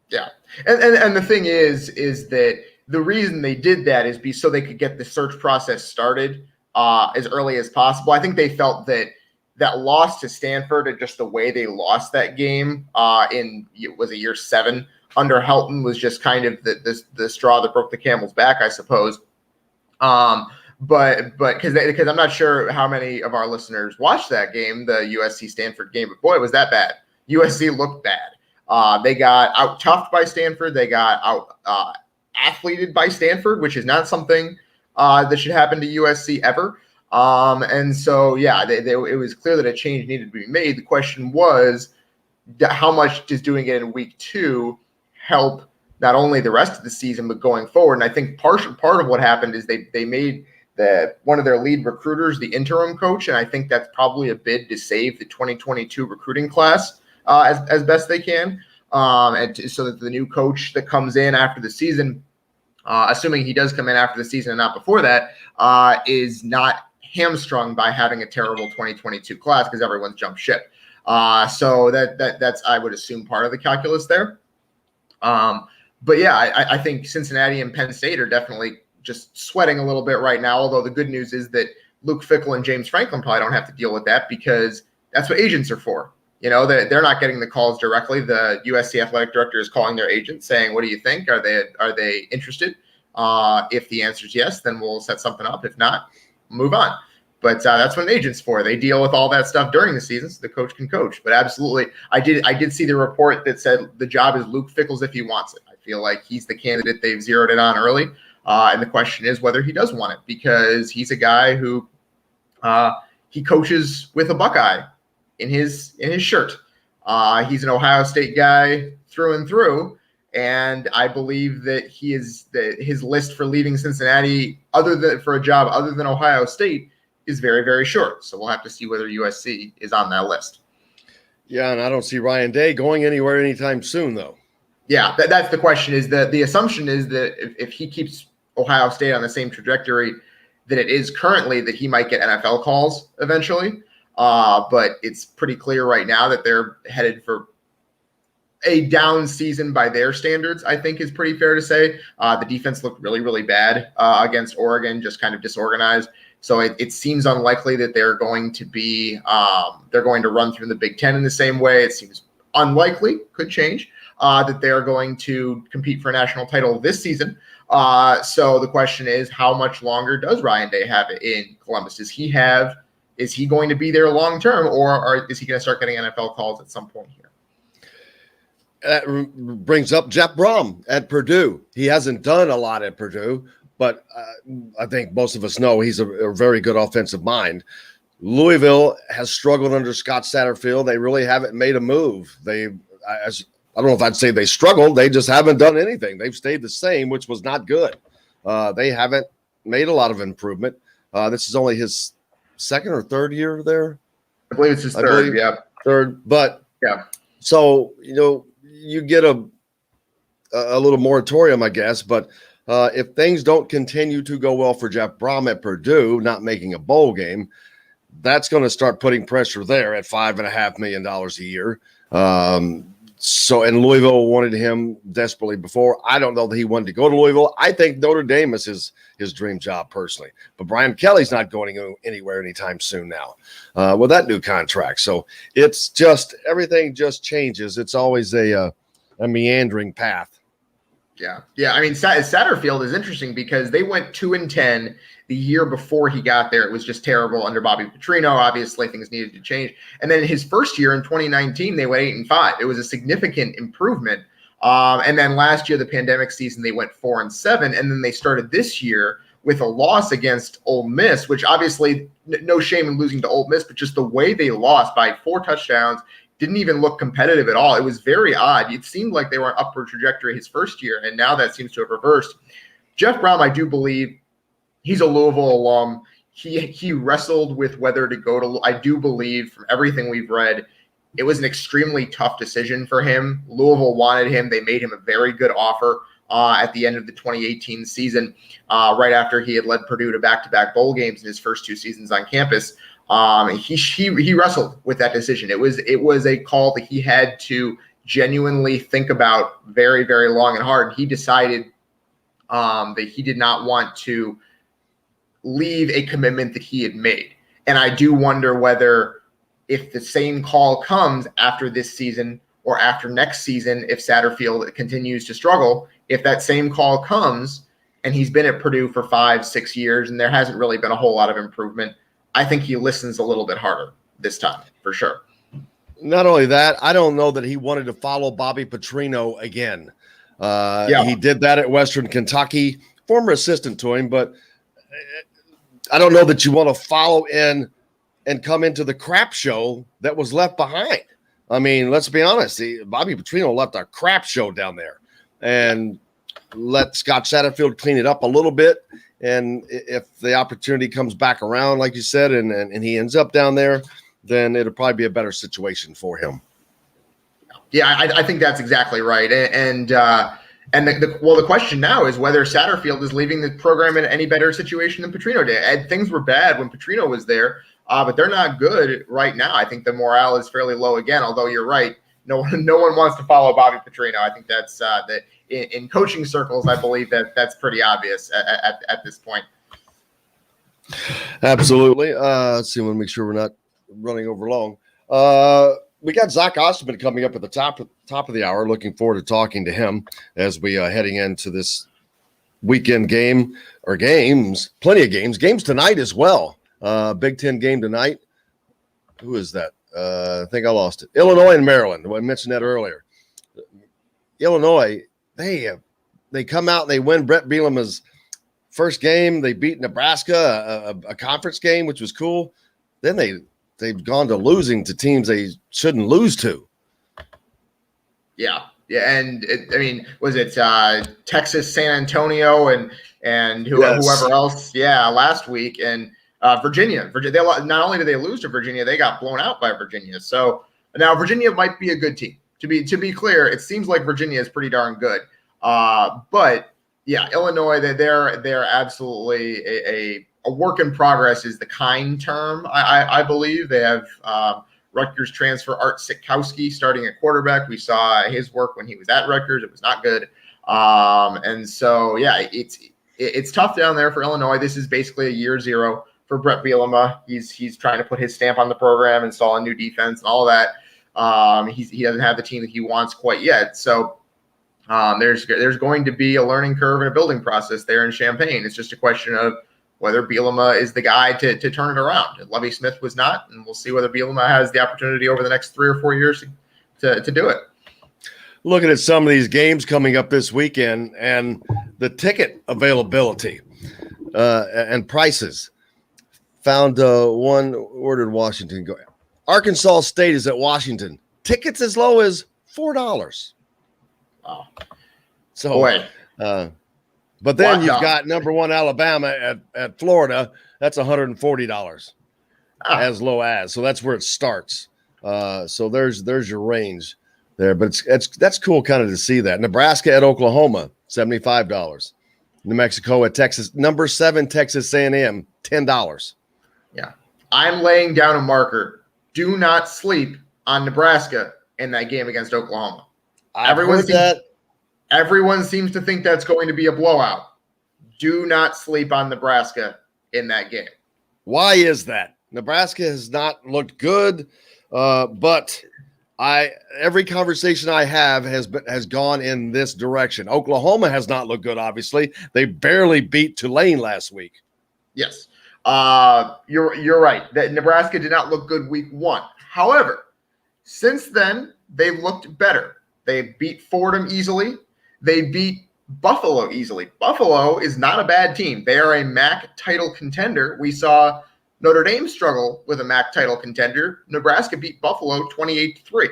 Yeah. And the thing is that the reason they did that is so they could get the search process started as early as possible. I think they felt that loss to Stanford and just the way they lost that game was a year 7 under Helton was just kind of the straw that broke the camel's back, I suppose. But because I'm not sure how many of our listeners watched that game, the USC Stanford game, but boy, was that bad. USC looked bad. They got out toughed by Stanford. They got out athleted by Stanford, which is not something that should happen to USC ever. And so, it was clear that a change needed to be made. The question was, how much does doing it in week 2 help not only the rest of the season, but going forward? And I think part of what happened is they made one of their lead recruiters the interim coach. And I think that's probably a bid to save the 2022 recruiting class as best they can. So that the new coach that comes in after the season, assuming he does come in after the season and not before that, is not hamstrung by having a terrible 2022 class because everyone's jumped ship. So that's, I would assume, part of the calculus there. But yeah, I think Cincinnati and Penn State are definitely just sweating a little bit right now. Although the good news is that Luke Fickell and James Franklin probably don't have to deal with that because that's what agents are for. You know, they're not getting the calls directly. The USC athletic director is calling their agent saying, what do you think? Are they interested? If the answer is yes, then we'll set something up. If not, move on. But that's what an agent's for. They deal with all that stuff during the season, so the coach can coach. But absolutely, I did see the report that said the job is Luke Fickell's if he wants it. I feel like he's the candidate they've zeroed it on early. And the question is whether he does want it, because he's a guy who he coaches with a Buckeye in his shirt. He's an Ohio State guy through and through. And I believe that his list for leaving Cincinnati for a job other than Ohio State is very, very short. So we'll have to see whether USC is on that list. Yeah, and I don't see Ryan Day going anywhere anytime soon, though. Yeah, that's the question. Is that the assumption is that if he keeps Ohio State on the same trajectory that it is currently, that he might get NFL calls eventually. But it's pretty clear right now that they're headed for a down season by their standards, I think is pretty fair to say. The defense looked really, really bad against Oregon, just kind of disorganized. So it seems unlikely that they're going to run through the Big Ten in the same way. It seems unlikely, could change, that they're going to compete for a national title this season. So the question is, how much longer does Ryan Day have it in Columbus? Is he going to be there long term, or is he going to start getting NFL calls at some point here? That brings up Jeff Brom at Purdue. He hasn't done a lot at Purdue, but I think most of us know he's a very good offensive mind. Louisville has struggled under Scott Satterfield. They really haven't made a move. I don't know if I'd say they struggled. They just haven't done anything. They've stayed the same, which was not good. They haven't made a lot of improvement. This is only his second or third year there. I believe it's his third. Yeah. Third. But yeah. So, you get a little moratorium, I guess. But if things don't continue to go well for Jeff Brom at Purdue, not making a bowl game, that's going to start putting pressure there at $5.5 million a year. And Louisville wanted him desperately before. I don't know that he wanted to go to Louisville. I think Notre Dame is his dream job personally. But Brian Kelly's not going anywhere anytime soon now with that new contract. So it's just everything just changes. It's always a meandering path. Yeah. I mean, Satterfield is interesting because they went 2-10 the year before he got there. It was just terrible under Bobby Petrino. Obviously, things needed to change. And then his first year in 2019, they went 8-5. It was a significant improvement. And then last year, the pandemic season, they went 4-7. And then they started this year with a loss against Ole Miss, which obviously no shame in losing to Ole Miss, but just the way they lost by 4 touchdowns, didn't even look competitive at all. It was very odd. It seemed like they were on upward trajectory his first year, and now that seems to have reversed. Jeff Brom, I do believe, he's a Louisville alum. He wrestled with whether to go to – I do believe from everything we've read, it was an extremely tough decision for him. Louisville wanted him. They made him a very good offer at the end of the 2018 season, right after he had led Purdue to back-to-back bowl games in his first 2 seasons on campus. He wrestled with that decision. It was a call that he had to genuinely think about very, very long and hard. He decided that he did not want to leave a commitment that he had made. And I do wonder whether if the same call comes after this season or after next season, if Satterfield continues to struggle, if that same call comes and he's been at Purdue for 5-6 years and there hasn't really been a whole lot of improvement, I think he listens a little bit harder this time, for sure. Not only that, I don't know that he wanted to follow Bobby Petrino again. He did that at Western Kentucky, former assistant to him, but I don't know that you want to follow in and come into the crap show that was left behind. I mean, let's be honest. Bobby Petrino left a crap show down there and let Scott Satterfield clean it up a little bit. And if the opportunity comes back around, like you said, and he ends up down there, then it'll probably be a better situation for him. Yeah, I think that's exactly right. And And the question now is whether Satterfield is leaving the program in any better situation than Petrino did. And things were bad when Petrino was there, but they're not good right now. I think the morale is fairly low again, although you're right. No one wants to follow Bobby Petrino. I think that's in coaching circles, I believe that's pretty obvious at this point. Absolutely. Let's see. I want to make sure we're not running over long. We got Zach Osterman coming up at the top of the hour. Looking forward to talking to him as we heading into this weekend game or games. Plenty of games tonight as well. Big Ten game tonight. Who is that? I think I lost it. Illinois and Maryland. I mentioned that earlier. Illinois, they come out and they win Brett Bielema's first game. They beat Nebraska, a conference game, which was cool. Then they've gone to losing to teams they shouldn't lose to. Yeah. And was it Texas, San Antonio, and whoever else? Yeah, last week, and Virginia. Not only did they lose to Virginia, they got blown out by Virginia. So now Virginia might be a good team. To be clear, it seems like Virginia is pretty darn good. But yeah, Illinois, they're absolutely a work in progress is the kind term, I believe. They have Rutgers transfer Art Sitkowski starting at quarterback. We saw his work when he was at Rutgers. It was not good. And so, yeah, it's tough down there for Illinois. This is basically a year zero for Brett Bielema. He's trying to put his stamp on the program, install a new defense and all that. He doesn't have the team that he wants quite yet. So there's going to be a learning curve and a building process there in Champaign. It's just a question of whether Bielema is the guy to turn it around. Lovie Smith was not, and we'll see whether Bielema has the opportunity over the next 3 or 4 years to do it. Looking at some of these games coming up this weekend and the ticket availability and prices. Found one ordered Washington. Arkansas State is at Washington. Tickets as low as $4. Wow. So, boy. But then you've got number one Alabama at Florida. That's $140 as low as. So that's where it starts. So there's your range there. But that's cool kind of to see that. Nebraska at Oklahoma, $75. New Mexico at Texas. Number 7 Texas A&M, $10. Yeah. I'm laying down a marker. Do not sleep on Nebraska in that game against Oklahoma. Everyone seems to think that's going to be a blowout. Do not sleep on Nebraska in that game. Why is that? Nebraska has not looked good, but every conversation I have has gone in this direction. Oklahoma has not looked good, obviously. They barely beat Tulane last week. Yes. You're right. That Nebraska did not look good week 1. However, since then, they've looked better. They beat Fordham easily. They beat Buffalo easily. Buffalo is not a bad team. They are a MAC title contender. We saw Notre Dame struggle with a MAC title contender. Nebraska beat Buffalo 28-3.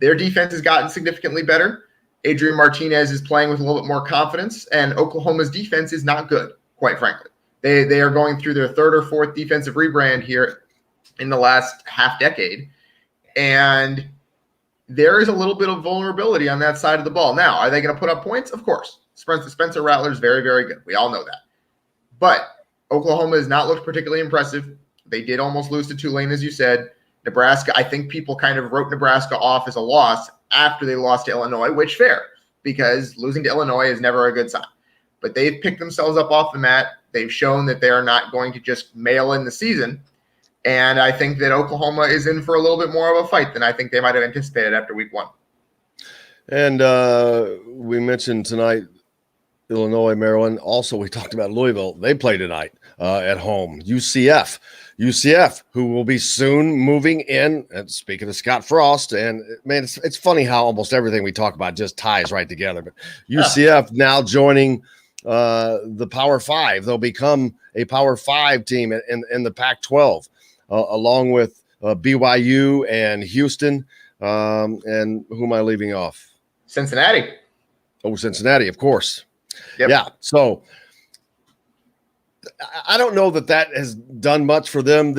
Their defense has gotten significantly better. Adrian Martinez is playing with a little bit more confidence, and Oklahoma's defense is not good, quite frankly. They are going through their 3rd or 4th defensive rebrand here in the last half decade, and there is a little bit of vulnerability on that side of the ball. Now, are they going to put up points? Of course. Spencer Rattler is very, very good. We all know that. But Oklahoma has not looked particularly impressive. They did almost lose to Tulane, as you said. Nebraska, I think people kind of wrote Nebraska off as a loss after they lost to Illinois, which fair, because losing to Illinois is never a good sign. But they've picked themselves up off the mat. They've shown that they are not going to just mail in the season. And I think that Oklahoma is in for a little bit more of a fight than I think they might have anticipated after week 1. And we mentioned tonight Illinois, Maryland. Also, we talked about Louisville. They play tonight at home. UCF, who will be soon moving in. And speaking of Scott Frost, and man, it's funny how almost everything we talk about just ties right together. But UCF now joining the Power 5. They'll become a Power 5 team in the Pac-12. Along with BYU and Houston. And who am I leaving off? Cincinnati. Oh, Cincinnati, of course. Yep. Yeah. So I don't know that has done much for them,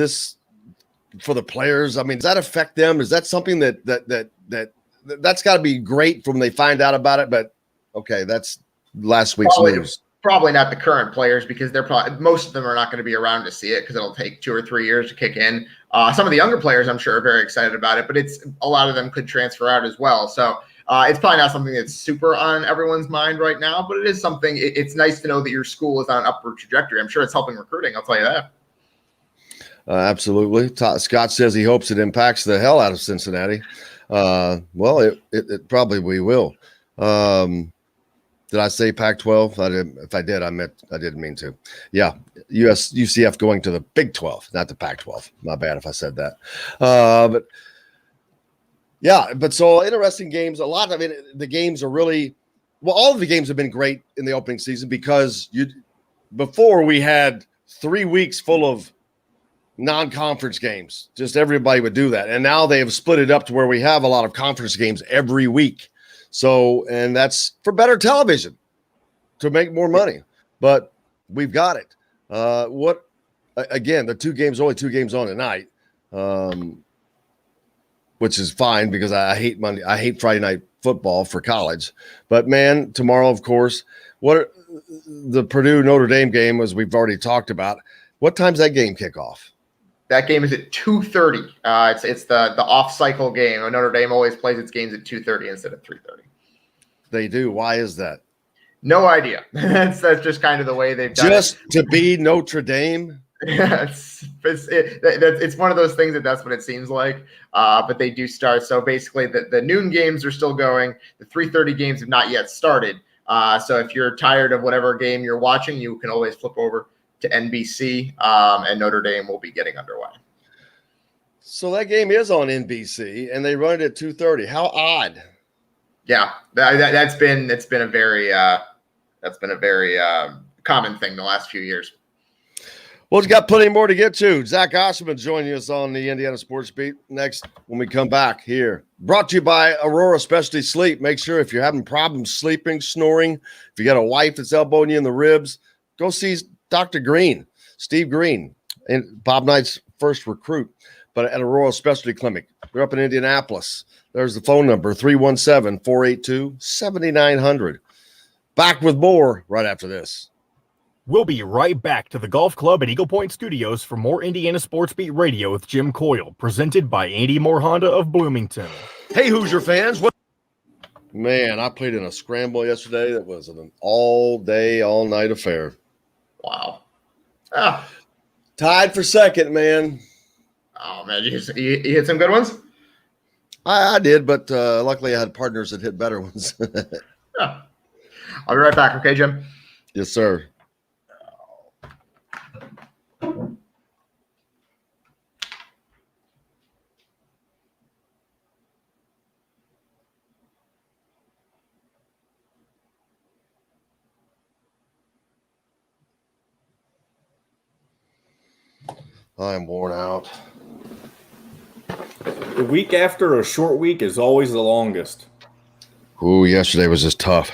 for the players. I mean, does that affect them? Is that something that's got to be great from when they find out about it? But Okay, that's last week's news. Probably not the current players because most of them are not going to be around to see it because it'll take 2 or 3 years to kick in. Some of the younger players, I'm sure, are very excited about it, but a lot of them could transfer out as well. So it's probably not something that's super on everyone's mind right now, but it is something. It's nice to know that your school is on an upward trajectory. I'm sure it's helping recruiting. I'll tell you that. Absolutely. Scott says he hopes it impacts the hell out of Cincinnati. Well, it probably will. Did I say Pac-12? I didn't. If I did, I didn't mean to. Yeah, UCF going to the Big 12, not the Pac-12. My bad if I said that. But so interesting games. The games are really all of the games have been great in the opening season because before we had 3 weeks full of non-conference games. Just everybody would do that, and now they have split it up to where we have a lot of conference games every week. So, and that's for better television to make more money, but we've got it. Again, only 2 games on tonight, which is fine because I hate Friday night football for college. But man, tomorrow, of course, the Purdue Notre Dame game, as we've already talked about. What time's that game kick off? That game is at 2:30. It's the off-cycle game. Notre Dame always plays its games at 2:30 instead of 3:30. They do. Why is that? No idea. That's just kind of the way they've done it. To be Notre Dame? It's one of those things that's what it seems like. But they do start. So basically, the noon games are still going. The 3:30 games have not yet started. So if you're tired of whatever game you're watching, you can always flip over to NBC, and Notre Dame will be getting underway. So that game is on NBC, and they run it at 2:30. How odd! Yeah, that's been a very common thing the last few years. Well, we've got plenty more to get to. Zach Osterman joining us on the Indiana Sports Beat next when we come back here. Brought to you by Aurora Specialty Sleep. Make sure if you're having problems sleeping, snoring, if you got a wife that's elbowing you in the ribs, go see Dr. Green, Steve Green, and Bob Knight's first recruit, but at Aurora Specialty Clinic. They're up in Indianapolis. There's the phone number, 317-482-7900. Back with more right after this. We'll be right back to the Golf Club at Eagle Point Studios for more Indiana Sports Beat Radio with Jim Coyle, presented by Andy Moore Honda of Bloomington. Hey, Hoosier fans. Man, I played in a scramble yesterday that was an all-day, all-night affair. Wow. Tied for second, man. Oh, man. You hit some good ones? I did, but luckily I had partners that hit better ones. I'll be right back. Okay, Jim? Yes, sir. I'm worn out. The week after a short week is always the longest. Ooh, yesterday was just tough.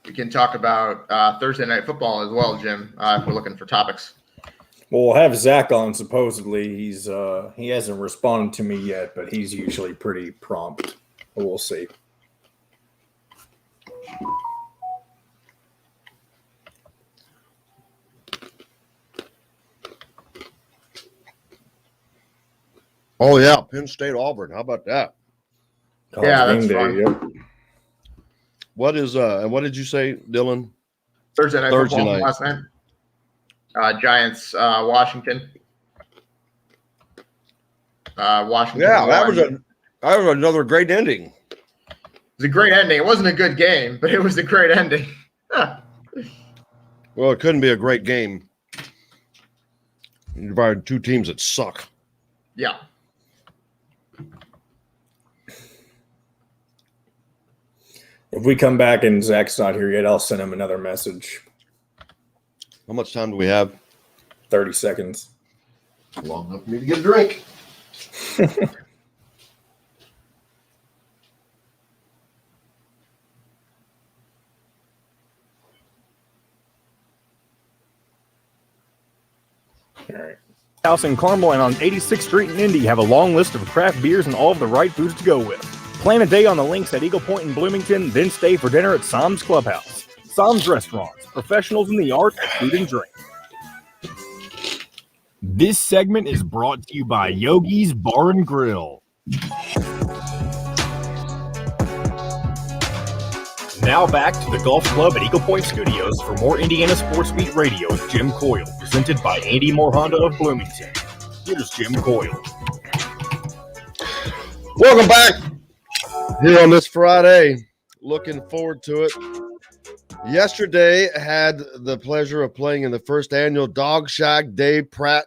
We can talk about Thursday night football as well, Jim, if we're looking for topics. Well, we'll have Zach on. Supposedly, he hasn't responded to me yet, but he's usually pretty prompt. We'll see. Oh yeah, Penn State Auburn. How about that? Yeah, that's fun. Yep. What is and what did you say, Dylan? Thursday night football last night. Giants, Washington. Washington. Yeah, that was another great ending. It was a great ending. It wasn't a good game, but it was a great ending. Well, it couldn't be a great game. You divided two teams that suck. Yeah. If we come back and Zach's not here yet, I'll send him another message. How much time do we have? 30 seconds. Long enough for me to get a drink. All right. House in Carmel and on 86th Street in Indy have a long list of craft beers and all of the right foods to go with. Plan a day on the links at Eagle Point in Bloomington, then stay for dinner at Sam's Clubhouse. Sam's Restaurants, professionals in the art of food and drink. This segment is brought to you by Yogi's Bar and Grill. Now back to the Golf Club at Eagle Point Studios for more Indiana Sports Beat Radio with Jim Coyle, presented by Andy Moore Honda of Bloomington. Here's Jim Coyle. Welcome back here on this Friday. Looking forward to it. Yesterday, had the pleasure of playing in the first annual Dog Shack Dave Pratt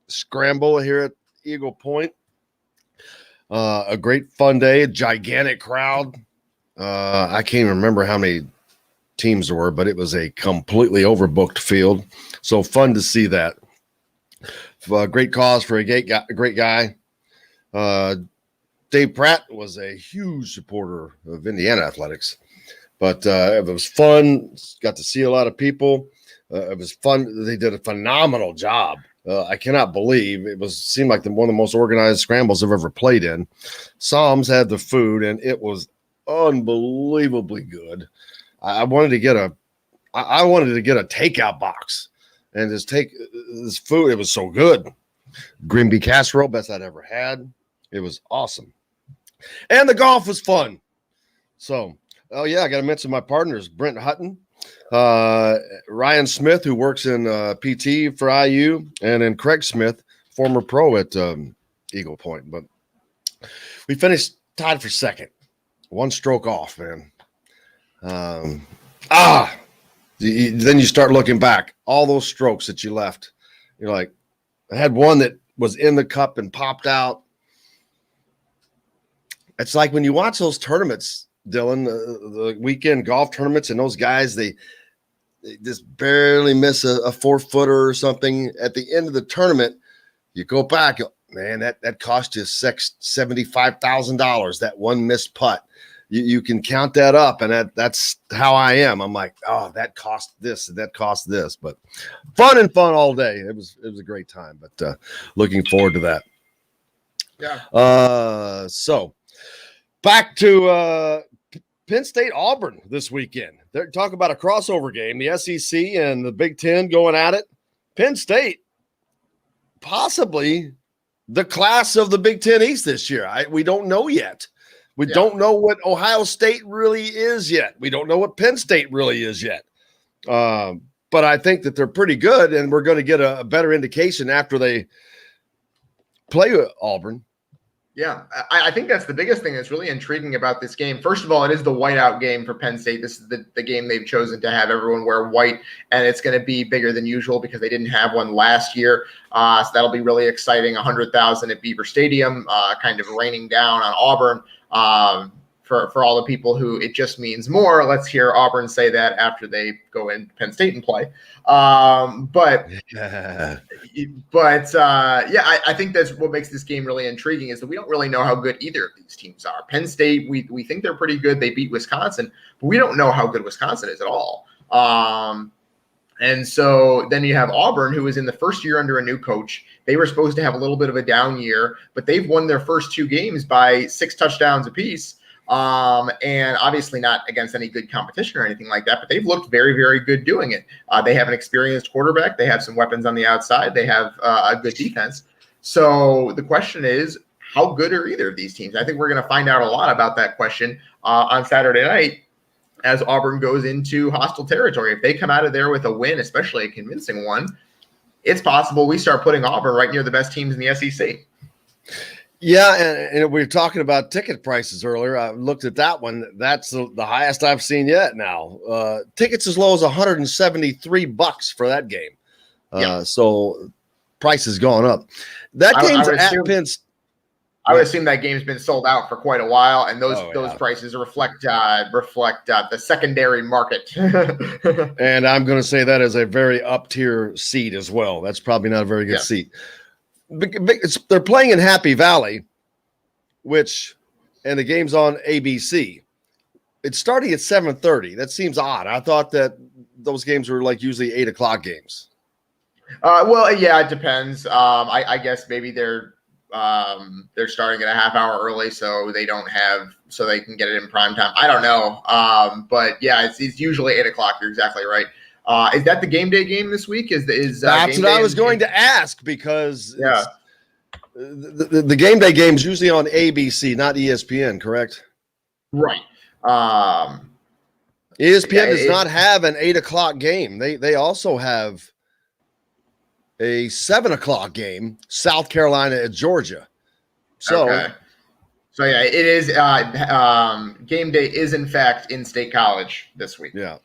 Scramble here at Eagle Point. A great fun day, a gigantic crowd. I can't even remember how many teams there were, but it was a completely overbooked field. So fun to see that. Great cause for a great guy. Dave Pratt was a huge supporter of Indiana athletics, but it was fun. Got to see a lot of people. It was fun. They did a phenomenal job. I cannot believe it seemed like one of the most organized scrambles I've ever played in. Psalms had the food, and it was unbelievably good. I wanted to get a takeout box and just take this food. It was so good. Green bean casserole, best I'd ever had. It was awesome. And the golf was fun. So, I got to mention my partners, Brent Hutton, Ryan Smith, who works in PT for IU, and then Craig Smith, former pro at Eagle Point. But we finished tied for second. One stroke off, man. Then you start looking back. All those strokes that you left. You're like, I had one that was in the cup and popped out. It's like when you watch those tournaments, Dylan, the weekend golf tournaments, and those guys, they just barely miss a 4-footer or something. At the end of the tournament, you go back, man, that cost you $75,000, that one missed putt. You can count that up, and that's how I am. I'm like, oh, that cost this, and that cost this. But fun all day. It was a great time, but looking forward to that. Yeah. So back to Penn State Auburn this weekend. They're talking about a crossover game, the SEC and the Big Ten going at it. Penn State, possibly the class of the Big Ten East this year. We don't know yet. We don't know what Ohio State really is yet. We don't know what Penn State really is yet. But I think that they're pretty good, and we're going to get a better indication after they play with Auburn. Yeah, I think that's the biggest thing that's really intriguing about this game. First of all, it is the whiteout game for Penn State. This is the game they've chosen to have everyone wear white, and it's going to be bigger than usual because they didn't have one last year. So that'll be really exciting. 100,000 at Beaver Stadium, kind of raining down on Auburn. For all the people who it just means more, let's hear Auburn say that after they go in Penn State and play. I think that's what makes this game really intriguing is that we don't really know how good either of these teams are. Penn State, we think they're pretty good. They beat Wisconsin, but we don't know how good Wisconsin is at all. And so then you have Auburn, who is in the first year under a new coach. They were supposed to have a little bit of a down year, but they've won their first 2 games by 6 touchdowns apiece. And obviously not against any good competition or anything like that, but they've looked very, very good doing it. They have an experienced quarterback. They have some weapons on the outside. They have a good defense. So the question is, how good are either of these teams? I think we're going to find out a lot about that question on Saturday night as Auburn goes into hostile territory. If they come out of there with a win, especially a convincing one, it's possible we start putting Auburn right near the best teams in the SEC. Yeah, and we were talking about ticket prices earlier. I looked at that one. That's the highest I've seen yet now. Tickets as low as $173 for that game. So price has gone up. That game's at Penn State. I would assume that game's been sold out for quite a while, and those yeah. prices reflect the secondary market. And I'm going to say that is a very up tier seat as well. That's probably not a very good seat. They're playing in Happy Valley, and the game's on ABC. It's starting at 7:30. That seems odd. I thought that those games were like usually 8 o'clock games. Well, yeah, it depends. I guess maybe they're starting at a half hour early, so they can get it in prime time. I don't know. But yeah, it's usually 8 o'clock. You're exactly right. Is that the game day game this week? That's what I was going to ask, because the game day game's usually on ABC, not ESPN, correct? Right. ESPN does not have an 8 o'clock game. They also have a 7 o'clock game, South Carolina at Georgia. So yeah, it is. Game day is in fact in State College this week. Yeah,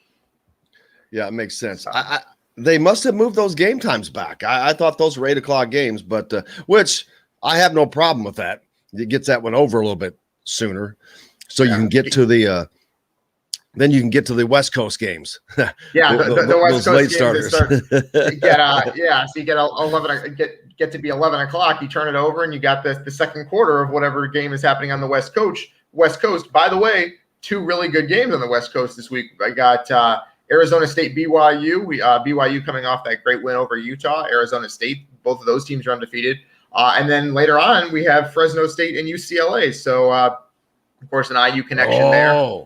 it makes sense. They must have moved those game times back. I thought those were 8 o'clock games, but which I have no problem with that. It gets that one over a little bit sooner, so you can get to the. Then you can get to the West Coast games. Yeah, the West Coast late games starters. So you get 11. Get to be 11 o'clock. You turn it over, and you got the second quarter of whatever game is happening on the West Coast. By the way, 2 really good games on the West Coast this week. I got Arizona State BYU. BYU coming off that great win over Utah. Arizona State. Both of those teams are undefeated. And then later on, we have Fresno State and UCLA. So of course, an IU connection there.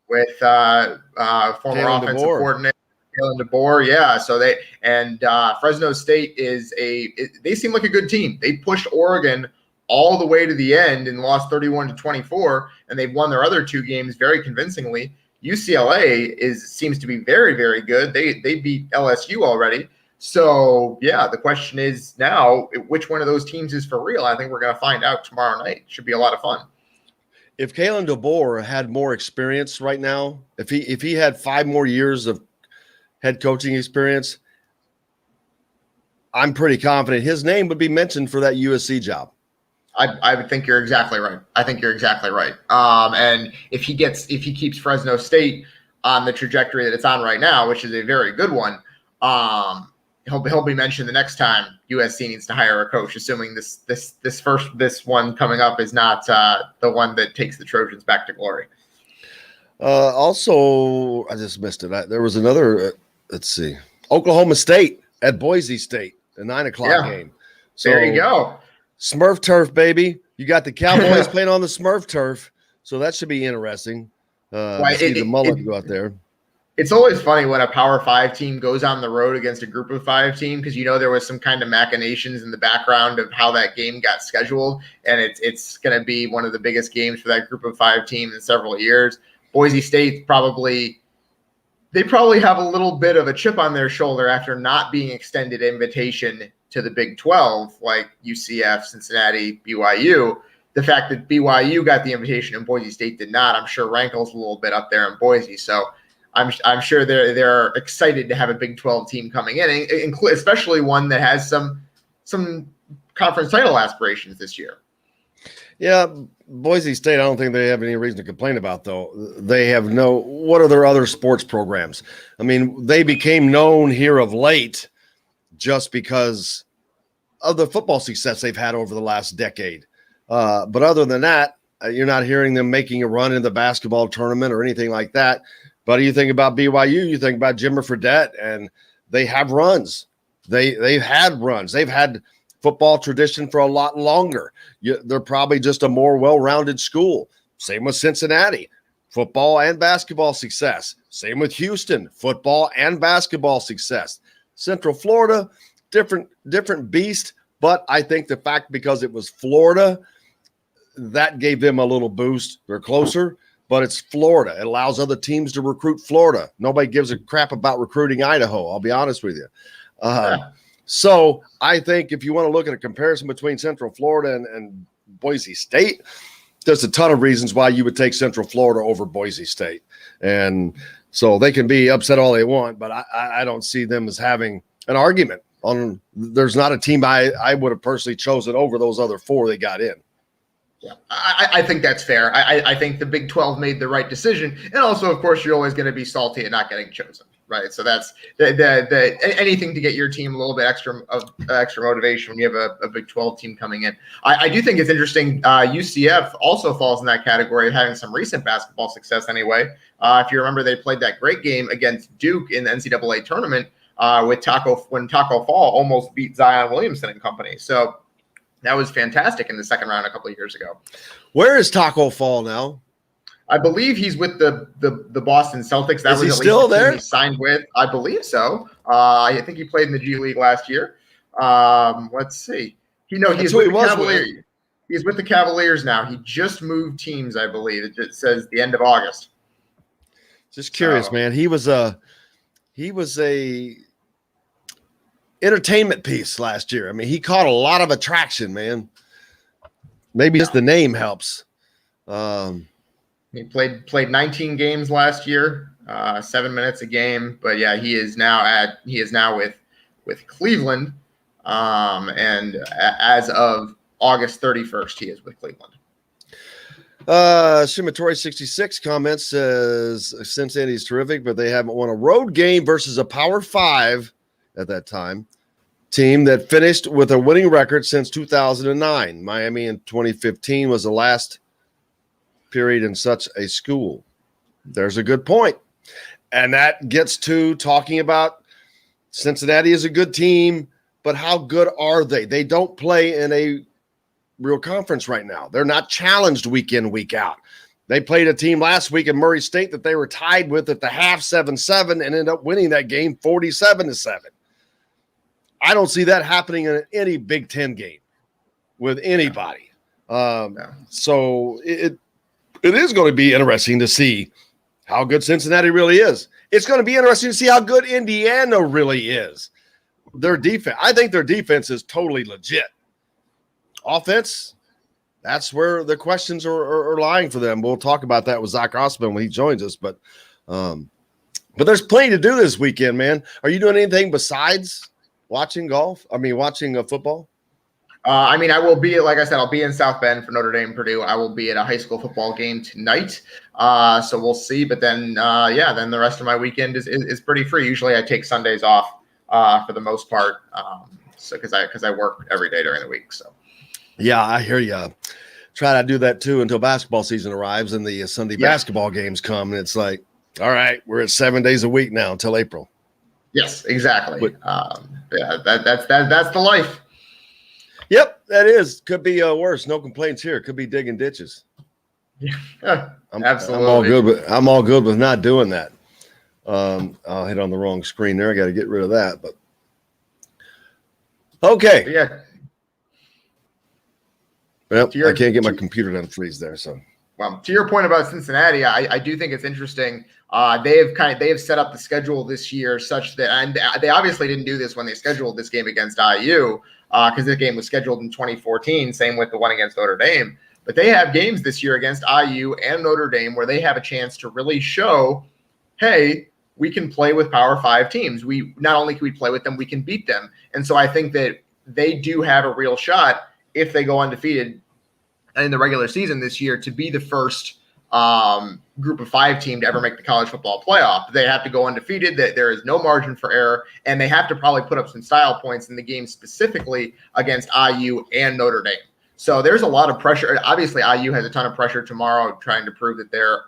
With former Kalen offensive DeBoer. coordinator Kalen DeBoer, yeah. So Fresno State they seem like a good team. They pushed Oregon all the way to the end and lost 31-24, and they've won their other 2 games very convincingly. UCLA seems to be very, very good. They beat LSU already. So yeah, the question is now which one of those teams is for real. I think we're going to find out tomorrow night. Should be a lot of fun. If Kalen DeBoer had more experience right now, if he had 5 more years of head coaching experience, I'm pretty confident his name would be mentioned for that USC job. I would think you're exactly right. And if he keeps Fresno State on the trajectory that it's on right now, which is a very good one, he'll be mentioned the next time USC needs to hire a coach, assuming this one coming up is not the one that takes the Trojans back to glory. Also, I just missed it. There was another. Let's see, Oklahoma State at Boise State, a 9 o'clock game. So there you go. Smurf turf, baby. You got the Cowboys playing on the Smurf turf, so that should be interesting. See the mullet go out there. It's always funny when a Power 5 team goes on the road against a Group of 5 team, because there was some kind of machinations in the background of how that game got scheduled, and it's going to be one of the biggest games for that Group of 5 team in several years. Boise State probably have a little bit of a chip on their shoulder after not being extended invitation to the Big 12 like UCF, Cincinnati, BYU. The fact that BYU got the invitation and Boise State did not, I'm sure rankles a little bit up there in Boise. So I'm sure they're excited to have a Big 12 team coming in, especially one that has some conference title aspirations this year. Yeah, Boise State, I don't think they have any reason to complain about, though. They have what are their other sports programs? I mean, they became known here of late just because of the football success they've had over the last decade. But other than that, you're not hearing them making a run in the basketball tournament or anything like that. But you think about BYU, you think about Jimmer Fredette, and they have runs. They've had runs. They've had football tradition for a lot longer. They're probably just a more well-rounded school. Same with Cincinnati, football and basketball success. Same with Houston, football and basketball success. Central Florida, different beast, but I think the fact because it was Florida, that gave them a little boost. They're closer. But it's Florida. It allows other teams to recruit Florida. Nobody gives a crap about recruiting Idaho, I'll be honest with you. So I think if you want to look at a comparison between Central Florida and Boise State, there's a ton of reasons why you would take Central Florida over Boise State. And so they can be upset all they want, but I don't see them as having an argument. There's not a team I would have personally chosen over those other 4 they got in. Yeah, I think that's fair. I think the Big 12 made the right decision, and also, of course, you're always going to be salty at not getting chosen, right? So that's the anything to get your team a little bit extra motivation when you have a Big 12 team coming in. I do think it's interesting. UCF also falls in that category of having some recent basketball success. Anyway, if you remember, they played that great game against Duke in the NCAA tournament with when Taco Fall almost beat Zion Williamson and company. So. That was fantastic in the second round a couple of years ago. Where is Taco Fall now? I believe he's with the Boston Celtics. That is was he at still least the there? team he signed with. I believe so. I think he played in the G League last year. Let's see. He's with the Cavaliers. He's with the Cavaliers now. He just moved teams, I believe. It says the end of August. Just curious, man. He was a entertainment piece last year. I mean, he caught a lot of attraction, man. Maybe just the name helps. He played 19 games last year, 7 minutes a game. But yeah, he is now with Cleveland, and as of August 31st, he is with Cleveland. Shimitori 66 comments says Cincinnati's terrific, but they haven't won a road game versus a Power 5 at that time team that finished with a winning record since 2009. Miami in 2015 was the last period in such a school. There's a good point. And that gets to talking about Cincinnati is a good team, but how good are they? They don't play in a real conference right now. They're not challenged week in, week out. They played a team last week in Murray State that they were tied with at the half 7-7 and ended up winning that game 47-7. I don't see that happening in any Big Ten game with anybody. So it is going to be interesting to see how good Cincinnati really is. It's going to be interesting to see how good Indiana really is. Their defense, I think their defense is totally legit. Offense, that's where the questions are lying for them. We'll talk about that with Zach Osterman when he joins us. But there's plenty to do this weekend, man. Are you doing anything besides watching football? I will be, like I said, I'll be in South Bend for Notre Dame Purdue. I will be at a high school football game tonight. So we'll see. But then, then the rest of my weekend is pretty free. Usually I take Sundays off for the most part. So because I work every day during the week. So. Yeah, I hear you. Try to do that too until basketball season arrives and the Sunday basketball games come. And it's like, all right, we're at 7 days a week now until April. Yes, exactly. That's the life. Yep, that is. Could be worse. No complaints here. Could be digging ditches. Yeah, absolutely. I'm all good with not doing that. I'll hit on the wrong screen there. I got to get rid of that. But okay. Yeah. Well, I can't get my computer to unfreeze there. So. Well, to your point about Cincinnati, I do think it's interesting. They have set up the schedule this year such that, and they obviously didn't do this when they scheduled this game against IU because this game was scheduled in 2014. Same with the one against Notre Dame. But they have games this year against IU and Notre Dame where they have a chance to really show, hey, we can play with Power 5 teams. We not only can we play with them, we can beat them. And so I think that they do have a real shot if they go undefeated in the regular season this year to be the first group of 5 team to ever make the college football playoff. They have to go undefeated. That there is no margin for error, and they have to probably put up some style points in the game specifically against IU and Notre Dame. So there's a lot of pressure. Obviously, IU has a ton of pressure tomorrow trying to prove that they're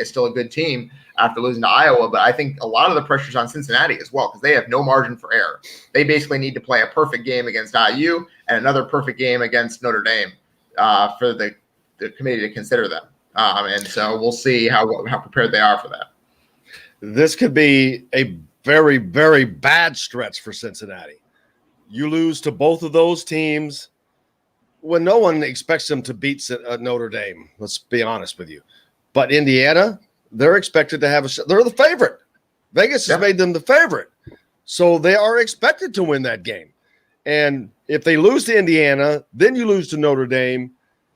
still a good team after losing to Iowa. But I think a lot of the pressure's on Cincinnati as well because they have no margin for error. They basically need to play a perfect game against IU and another perfect game against Notre Dame for the committee to consider them. And so we'll see how prepared they are for that. This could be a very, very bad stretch for Cincinnati. You lose to both of those teams when no one expects them to beat Notre Dame. Let's be honest with you. But Indiana, they're expected to have they're the favorite. Vegas has made them the favorite. So they are expected to win that game. And if they lose to Indiana, then you lose to Notre Dame,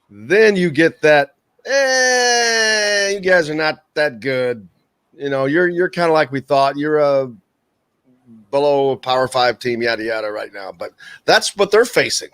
then you get that, you guys are not that good. You know, you're kind of like we thought. You're a below a Power 5 team, yada, yada right now. But that's what they're facing.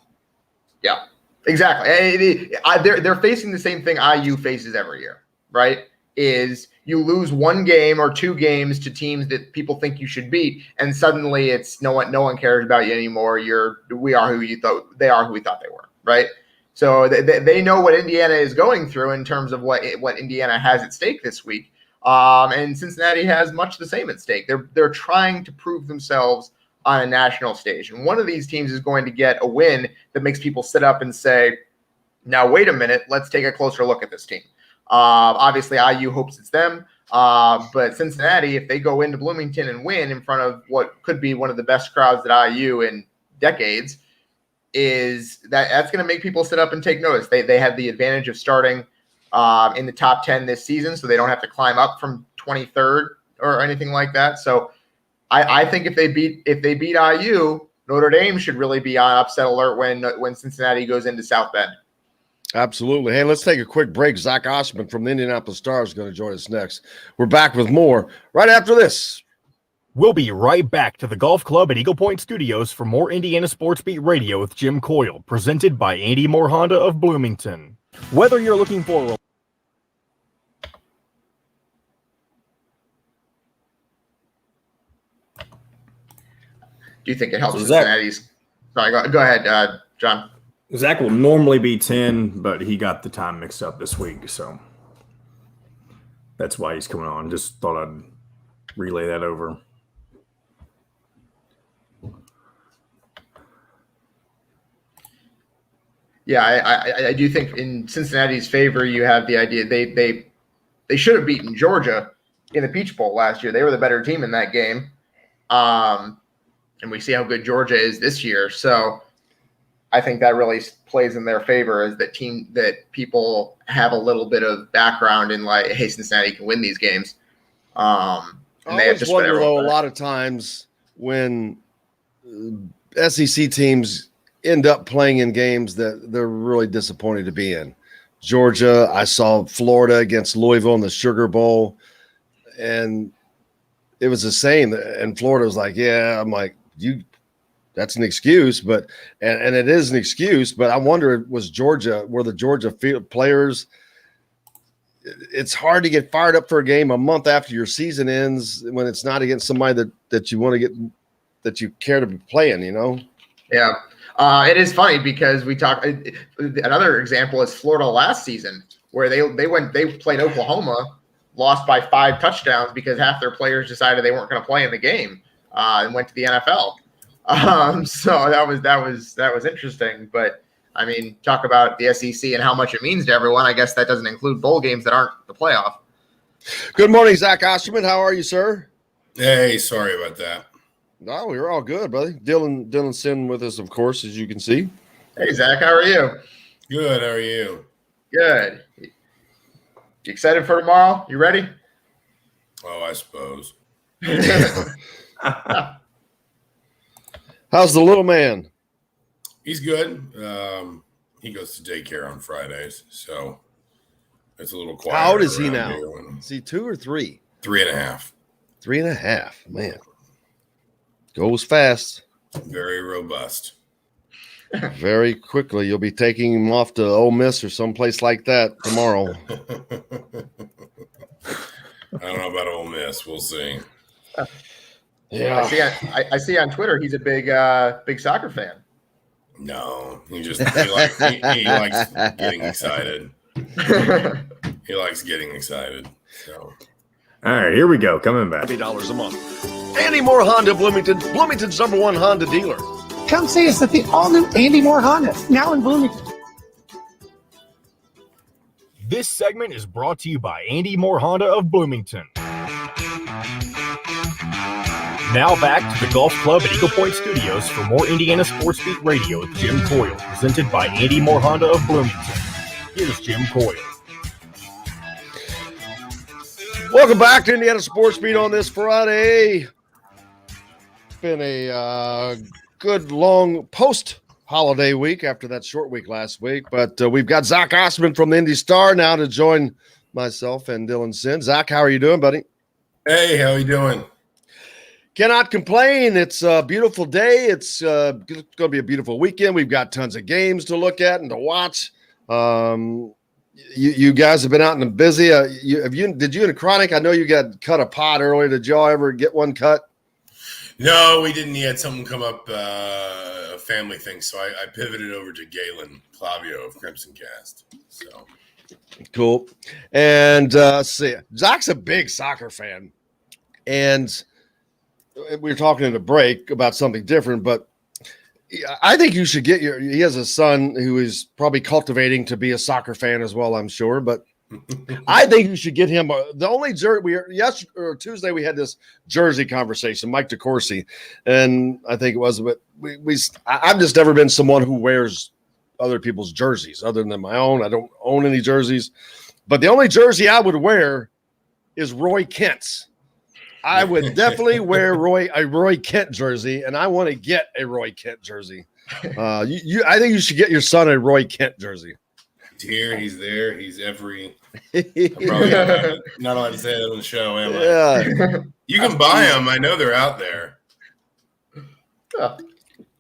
Yeah, Exactly. They're facing the same thing IU faces every year, right? Is you lose one game or two games to teams that people think you should beat, and suddenly it's no one cares about you anymore. They are who we thought they were, right? So they know what Indiana is going through in terms of what Indiana has at stake this week, and Cincinnati has much the same at stake. They're trying to prove themselves on a national stage, and one of these teams is going to get a win that makes people sit up and say, "Now wait a minute, let's take a closer look at this team." Obviously, IU hopes it's them, but Cincinnati, if they go into Bloomington and win in front of what could be one of the best crowds at IU in decades, that's going to make people sit up and take notice. They have the advantage of starting in the top 10 this season, so they don't have to climb up from 23rd or anything like that. So I think if they beat IU, Notre Dame should really be on upset alert when Cincinnati goes into South Bend. Absolutely. Hey, let's take a quick break. Zach Osterman from the Indianapolis Star is going to join us next. We're back with more right after this. We'll be right back to the Golf Club at Eagle Point Studios for more Indiana Sports Beat Radio with Jim Coyle, presented by Andy Moore Honda of Bloomington. Whether you're looking for Do you think it helps Cincinnati's? Sorry, go ahead, John. Zach will normally be 10, but he got the time mixed up this week, so that's why he's coming on. Just thought I'd relay that over. Yeah, I do think in Cincinnati's favor, you have the idea they should have beaten Georgia in the Peach Bowl last year. They were the better team in that game, and we see how good Georgia is this year. So I think that really plays in their favor, is that people have a little bit of background in like, hey, Cincinnati can win these games. And they have just wonder though, a lot of times when SEC teams end up playing in games that they're really disappointed to be in. Georgia, I saw Florida against Louisville in the Sugar Bowl, and it was the same. And Florida was like, yeah, I'm like, that's an excuse, but and it is an excuse, but I wonder, were the Georgia players, it's hard to get fired up for a game a month after your season ends when it's not against somebody that you want to get, that you care to be playing, you know? Yeah. It is funny because another example is Florida last season, where they played Oklahoma, lost by 5 touchdowns because half their players decided they weren't going to play in the game and went to the NFL. So that was interesting. But I mean, talk about the SEC and how much it means to everyone. I guess that doesn't include bowl games that aren't the playoff. Good morning, Zach Osterman. How are you, sir? Hey, sorry about that. No, we're all good, brother. Dylan Sinn with us, of course, as you can see. Hey, Zach, how are you? Good. How are you? Good. You excited for tomorrow? You ready? Oh, I suppose. How's the little man? He's good. He goes to daycare on Fridays, so it's a little quiet. How old is he now? Is he 2 or 3? 3.5. 3.5. Man. Goes fast. Very robust. Very quickly. You'll be taking him off to Ole Miss or someplace like that tomorrow. I don't know about Ole Miss. We'll see. Yeah. I see on Twitter he's a big soccer fan. No, he likes getting excited. He likes getting excited. So. All right, here we go. Coming back. $50 a month. Andy Moore Honda, Bloomington, Bloomington's #1 Honda dealer. Come see us at the all-new Andy Moore Honda, now in Bloomington. This segment is brought to you by Andy Moore Honda of Bloomington. Now back to the Golf Club at Eagle Point Studios for more Indiana Sports Beat Radio with Jim Coyle, presented by Andy Moore Honda of Bloomington. Here's Jim Coyle. Welcome back to Indiana Sports Beat on this Friday. It's been a good long post-holiday week after that short week last week, but we've got Zach Osterman from the Indy Star now to join myself and Dylan Sinn. Zach, how are you doing, buddy? Hey, how are you doing? Cannot complain. It's a beautiful day. It's going to be a beautiful weekend. We've got tons of games to look at and to watch. You guys have been out and busy. Did you and Chronic? I know you got cut a pot earlier. Did y'all ever get one cut? No, we didn't. He had something come up, a family thing. So I pivoted over to Galen Clavio of Crimson Cast. So cool. And see, Zach's a big soccer fan, and we were talking in the break about something different, but I think you should get he has a son who is probably cultivating to be a soccer fan as well, I'm sure, but I think you should get him the only jersey Tuesday we had this jersey conversation, Mike DeCourcy, and I think it was, but I've just never been someone who wears other people's jerseys other than my own. I don't own any jerseys, but the only jersey I would wear is Roy Kent's. I would definitely wear a Roy Kent jersey, and I want to get a Roy Kent jersey. I think you should get your son a Roy Kent jersey. He's here, he's there, he's every. I'm probably not allowed to say that on the show, am I? Yeah. You can buy them. I know they're out there. Of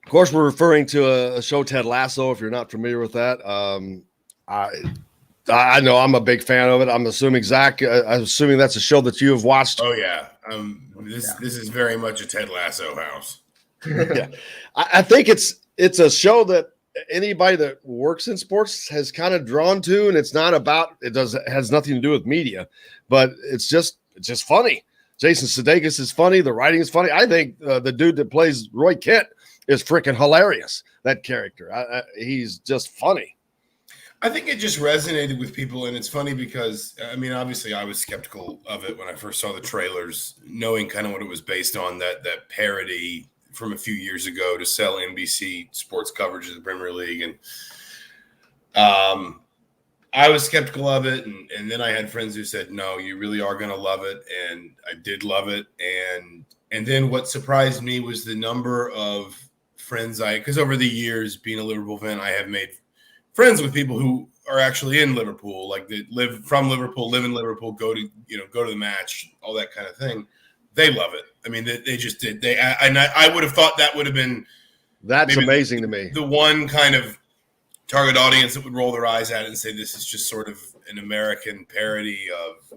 course, we're referring to a show, Ted Lasso. If you're not familiar with that, I know I'm a big fan of it. I'm assuming Zach. I'm assuming that's a show that you have watched. Oh yeah. This is very much a Ted Lasso house. Yeah, I think it's a show that anybody that works in sports has kind of drawn to, and it's not about it has nothing to do with media, but it's just funny. Jason Sudeikis is funny. The writing is funny. I think the dude that plays Roy Kent is freaking hilarious. That character, he's just funny. I think it just resonated with people, and it's funny because, I mean, obviously I was skeptical of it when I first saw the trailers, knowing kind of what it was based on, that parody from a few years ago to sell NBC sports coverage of the Premier League. And I was skeptical of it, and then I had friends who said, no, you really are going to love it, and I did love it. And then what surprised me was the number of friends because over the years, being a Liverpool fan, I have made friends with people who are actually in Liverpool, like they live from Liverpool, live in Liverpool, go to the match, all that kind of thing. They love it. I mean, they just did. I would have thought that would have been that's amazing to me. The one kind of target audience that would roll their eyes at it and say this is just sort of an American parody of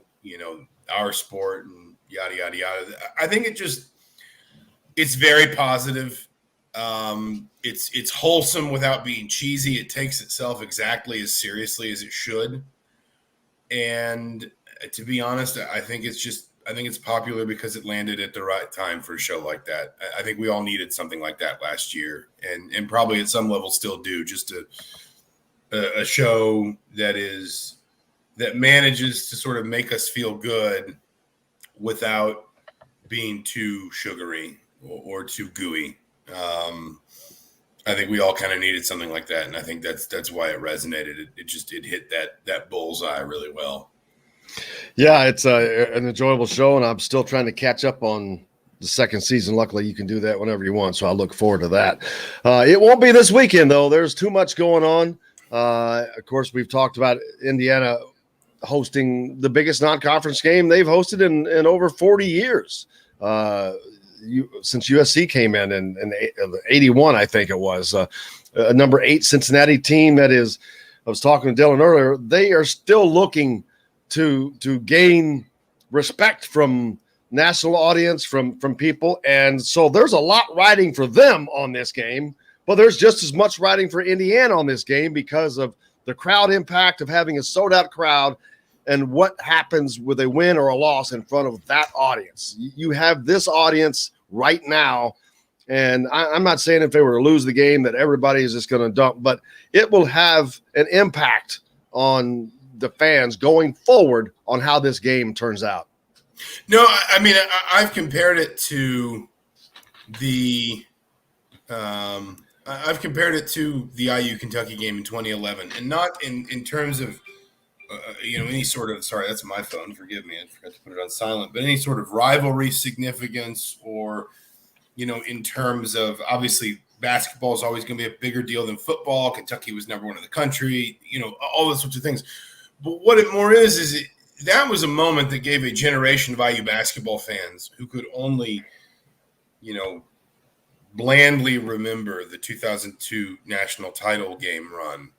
our sport and yada yada yada. I think it's very positive. It's wholesome without being cheesy. It takes itself exactly as seriously as it should. And to be honest, I think it's popular because it landed at the right time for a show like that. I think we all needed something like that last year, and probably at some level still do. Just a show that manages to sort of make us feel good without being too sugary or too gooey. I think we all kind of needed something like that, and I think that's why it resonated. It hit that bullseye really well. Yeah, it's an enjoyable show, and I'm still trying to catch up on the second season. Luckily, you can do that whenever you want, so I look forward to that. It won't be this weekend, though. There's too much going on. Of course, we've talked about Indiana hosting the biggest non-conference game they've hosted in over 40 years. Since USC came in 81, I think it was a number 8 Cincinnati team. That is, I was talking to Dylan earlier. They are still looking to gain respect from national audience, from people, and so there's a lot riding for them on this game. But there's just as much riding for Indiana on this game because of the crowd impact of having a sold-out crowd. And what happens with a win or a loss in front of that audience? You have this audience right now, and I'm not saying if they were to lose the game that everybody is just going to dump, but it will have an impact on the fans going forward on how this game turns out. No, I mean, I've compared it to the IU Kentucky game in 2011, and not in terms of any sort of, sorry, that's my phone. Forgive me. I forgot to put it on silent, but any sort of rivalry significance or, in terms of, obviously basketball is always going to be a bigger deal than football. Kentucky was number 1 in the country, all those sorts of things. But what it more is that was a moment that gave a generation of IU basketball fans who could only blandly remember the 2002 national title game run,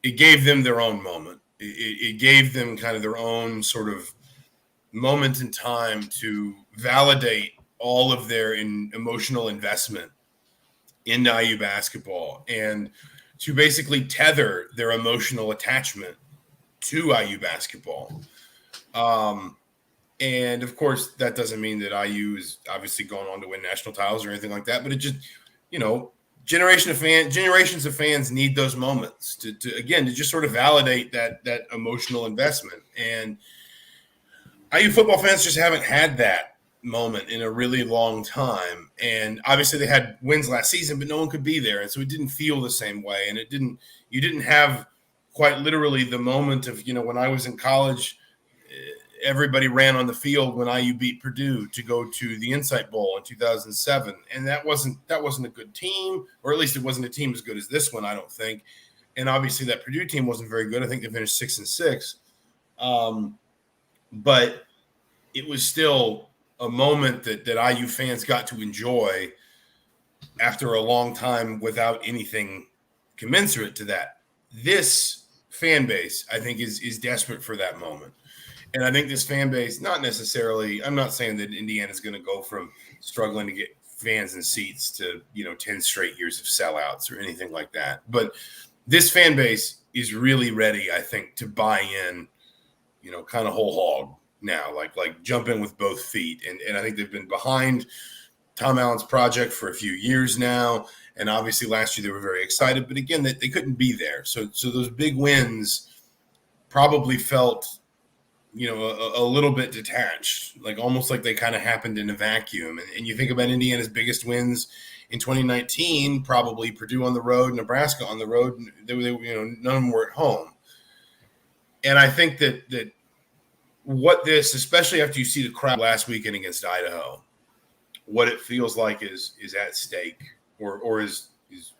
it gave them their own moment. It gave them kind of their own sort of moment in time to validate all of their emotional investment into IU basketball and to basically tether their emotional attachment to IU basketball. And of course, that doesn't mean that IU is obviously going on to win national titles or anything like that, but it just, generations of fans need those moments to just sort of validate that emotional investment. And IU football fans just haven't had that moment in a really long time. And obviously they had wins last season, but no one could be there. And so it didn't feel the same way. And you didn't have quite literally the moment of, when I was in college, everybody ran on the field when IU beat Purdue to go to the Insight Bowl in 2007. And that wasn't a good team, or at least it wasn't a team as good as this one, I don't think. And obviously that Purdue team wasn't very good. I think they finished 6-6. But it was still a moment that IU fans got to enjoy after a long time without anything commensurate to that. This fan base, I think, is desperate for that moment. And I think this fan base, not necessarily, I'm not saying that Indiana is going to go from struggling to get fans and seats to, 10 straight years of sellouts or anything like that. But this fan base is really ready, I think, to buy in, kind of whole hog now, like jump in with both feet. And I think they've been behind Tom Allen's project for a few years now. And obviously last year they were very excited, but again, they couldn't be there. So those big wins probably felt, a little bit detached, like almost like they kind of happened in a vacuum. And you think about Indiana's biggest wins in 2019, probably Purdue on the road, Nebraska on the road. They none of them were at home. And I think that what this, especially after you see the crowd last weekend against Idaho, what it feels like is at stake, or is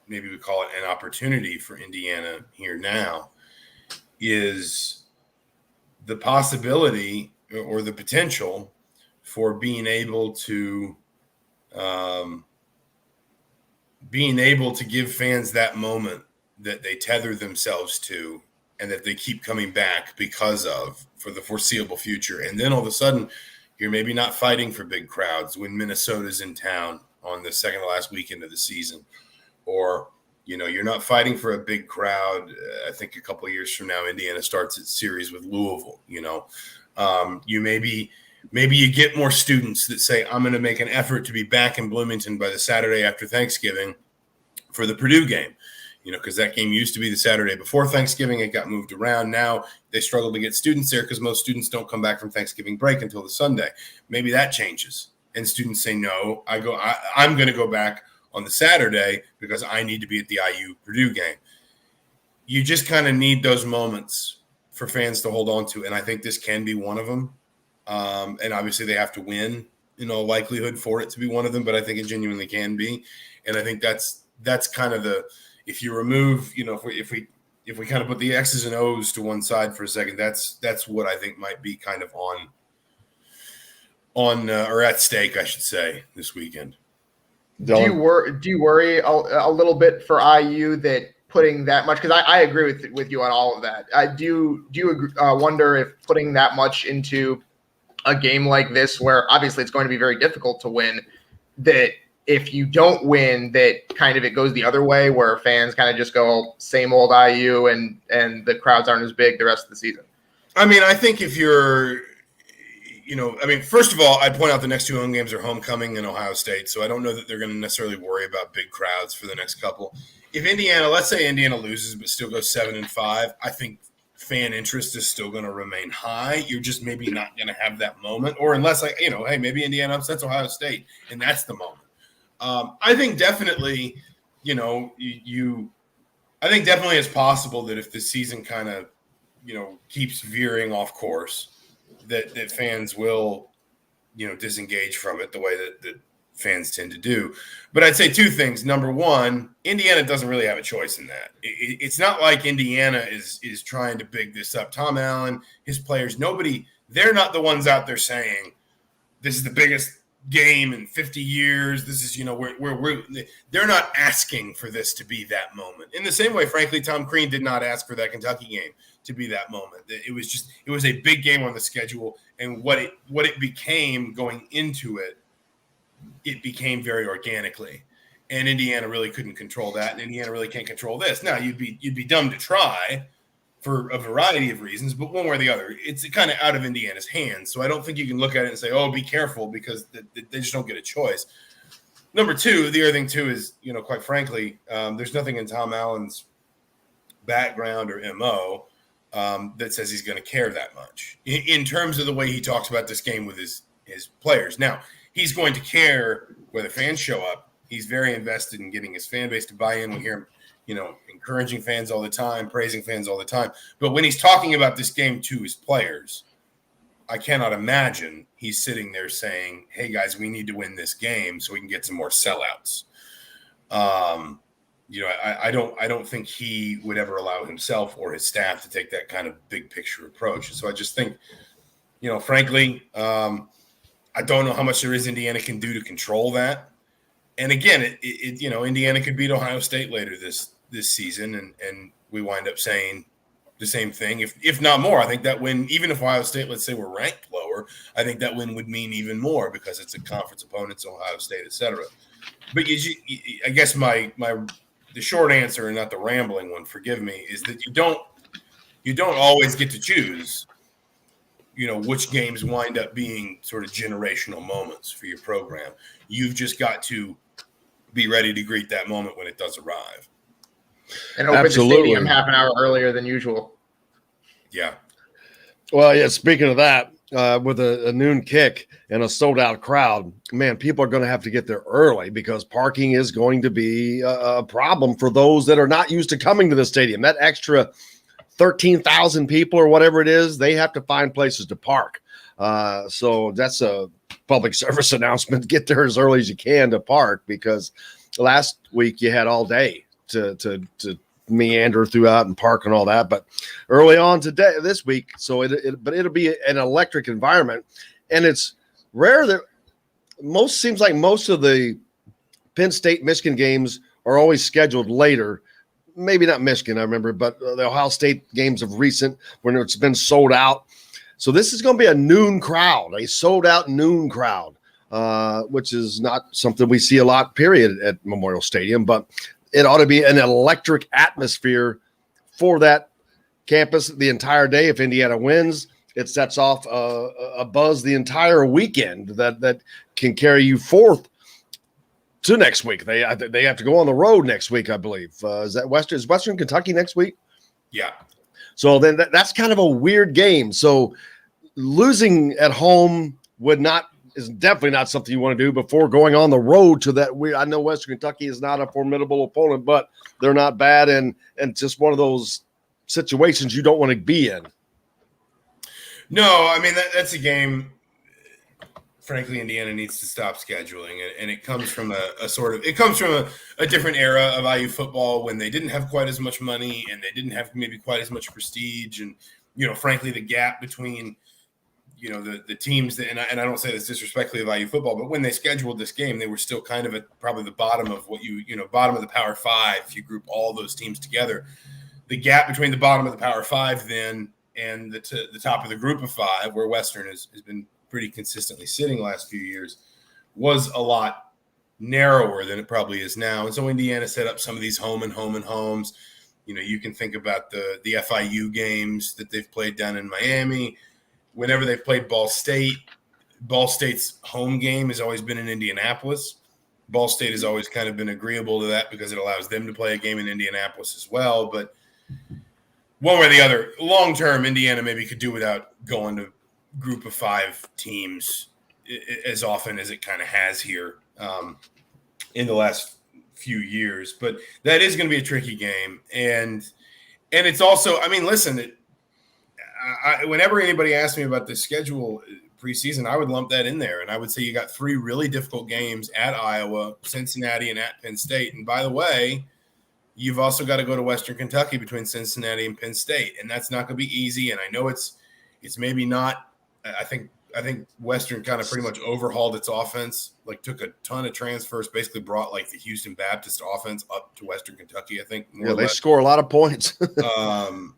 maybe we call it an opportunity for Indiana here now, is the possibility or the potential for being able to give fans that moment that they tether themselves to and that they keep coming back because of for the foreseeable future. And then all of a sudden you're maybe not fighting for big crowds when Minnesota's in town on the second to last weekend of the season, or you're not fighting for a big crowd. I think a couple of years from now, Indiana starts its series with Louisville. You maybe you get more students that say, I'm going to make an effort to be back in Bloomington by the Saturday after Thanksgiving for the Purdue game, because that game used to be the Saturday before Thanksgiving. It got moved around. Now they struggle to get students there because most students don't come back from Thanksgiving break until the Sunday. Maybe that changes. And students say, no, I'm going to go back on the Saturday because I need to be at the IU Purdue game. You just kind of need those moments for fans to hold on to. And I think this can be one of them. And obviously they have to win, likelihood for it to be one of them, but I think it genuinely can be. And I think that's kind of if you remove, if we kind of put the X's and O's to one side for a second, that's what I think might be kind of on or at stake, I should say, this weekend. Do you worry a little bit for IU that putting that much, because I agree with you on all of that. Do you wonder if putting that much into a game like this, where obviously it's going to be very difficult to win, that if you don't win, that kind of it goes the other way, where fans kind of just go same old IU and the crowds aren't as big the rest of the season? I mean, I think if you're, first of all, I'd point out the next two home games are Homecoming and Ohio State, so I don't know that they're going to necessarily worry about big crowds for the next couple. If let's say Indiana loses but still goes 7-5, I think fan interest is still going to remain high. You're just maybe not going to have that moment, or unless hey, maybe Indiana upsets Ohio State, and that's the moment. I think definitely, I think definitely it's possible that if the season kind of, keeps veering off course, that fans will, disengage from it the way that fans tend to do. But I'd say two things. Number one, Indiana doesn't really have a choice in that. It's not like Indiana is trying to big this up. Tom Allen, his players, they're not the ones out there saying this is the biggest game in 50 years. This is, they're not asking for this to be that moment. In the same way, frankly, Tom Crean did not ask for that Kentucky game to be that moment. It was a big game on the schedule, and what it became going into it became very organically. And Indiana really couldn't control that, and Indiana really can't control this. Now, you'd be dumb to try for a variety of reasons, but one way or the other, it's kind of out of Indiana's hands. So I don't think you can look at it and say, oh, be careful, because they just don't get a choice. Number two, the other thing too is, quite frankly, there's nothing in Tom Allen's background or MO that says he's going to care that much in terms of the way he talks about this game with his players. Now, he's going to care whether fans show up. He's very invested in getting his fan base to buy in. We hear him, encouraging fans all the time, praising fans all the time. But when he's talking about this game to his players, I cannot imagine he's sitting there saying, hey, guys, we need to win this game so we can get some more sellouts. I don't think he would ever allow himself or his staff to take that kind of big picture approach. So I just think, frankly, I don't know how much there is Indiana can do to control that. And again, Indiana could beat Ohio State later this season, and we wind up saying the same thing, if not more. I think that win, even if Ohio State, let's say, we're ranked lower, I think that win would mean even more because it's a conference opponent, it's Ohio State, et cetera. But I guess the short answer, and not the rambling one, forgive me, is that you don't always get to choose, which games wind up being sort of generational moments for your program. You've just got to be ready to greet that moment when it does arrive. And open the stadium half an hour earlier than usual. Yeah. Well, yeah, speaking of that, with a noon kick and a sold-out crowd, man, people are going to have to get there early because parking is going to be a problem for those that are not used to coming to the stadium. That extra 13,000 people or whatever it is, they have to find places to park. So that's a public service announcement. Get there as early as you can to park, because last week you had all day to meander throughout and park and all that. But early on this week, so it'll be an electric environment. And it's rare that seems like most of the Penn State Michigan games are always scheduled later. Maybe not Michigan, I remember, but the Ohio State games of recent when it's been sold out. So this is going to be a noon crowd, a sold-out noon crowd, which is not something we see a lot, period, at Memorial Stadium. But it ought to be an electric atmosphere for that campus the entire day. If Indiana wins, it sets off a buzz the entire weekend that can carry you forth to next week. They have to go on the road next week, I believe. Is Western Kentucky next week? Yeah. So then that's kind of a weird game. So losing at home is definitely not something you want to do before going on the road to that. I know Western Kentucky is not a formidable opponent, but they're not bad, and just one of those situations you don't want to be in. No, I mean that's a game. Frankly, Indiana needs to stop scheduling, and it comes from a different era of IU football when they didn't have quite as much money and they didn't have maybe quite as much prestige, and frankly, the gap between the teams that, and I don't say this disrespectfully of IU football, but when they scheduled this game, they were still kind of at probably the bottom of bottom of the Power Five. If you group all those teams together, the gap between the bottom of the Power Five then and the top of the Group of Five, where Western has been pretty consistently sitting the last few years, was a lot narrower than it probably is now. And so Indiana set up some of these home and homes. You can think about the FIU games that they've played down in Miami. Whenever they've played Ball State's home game has always been in Indianapolis. Ball State has always kind of been agreeable to that because it allows them to play a game in Indianapolis as well. But one way or the other, long-term, Indiana maybe could do without going to Group of Five teams as often as it kind of has here in the last few years. But that is going to be a tricky game. And it's also, I mean, listen, whenever anybody asks me about the schedule preseason, I would lump that in there. And I would say you got 3 really difficult games at Iowa, Cincinnati, and at Penn State. And by the way, you've also got to go to Western Kentucky between Cincinnati and Penn State. And that's not going to be easy. And I know it's maybe not, I think I think Western kind of pretty much overhauled its offense, like took a ton of transfers, basically brought like the Houston Baptist offense up to Western Kentucky, I think. Yeah, they score a lot of points.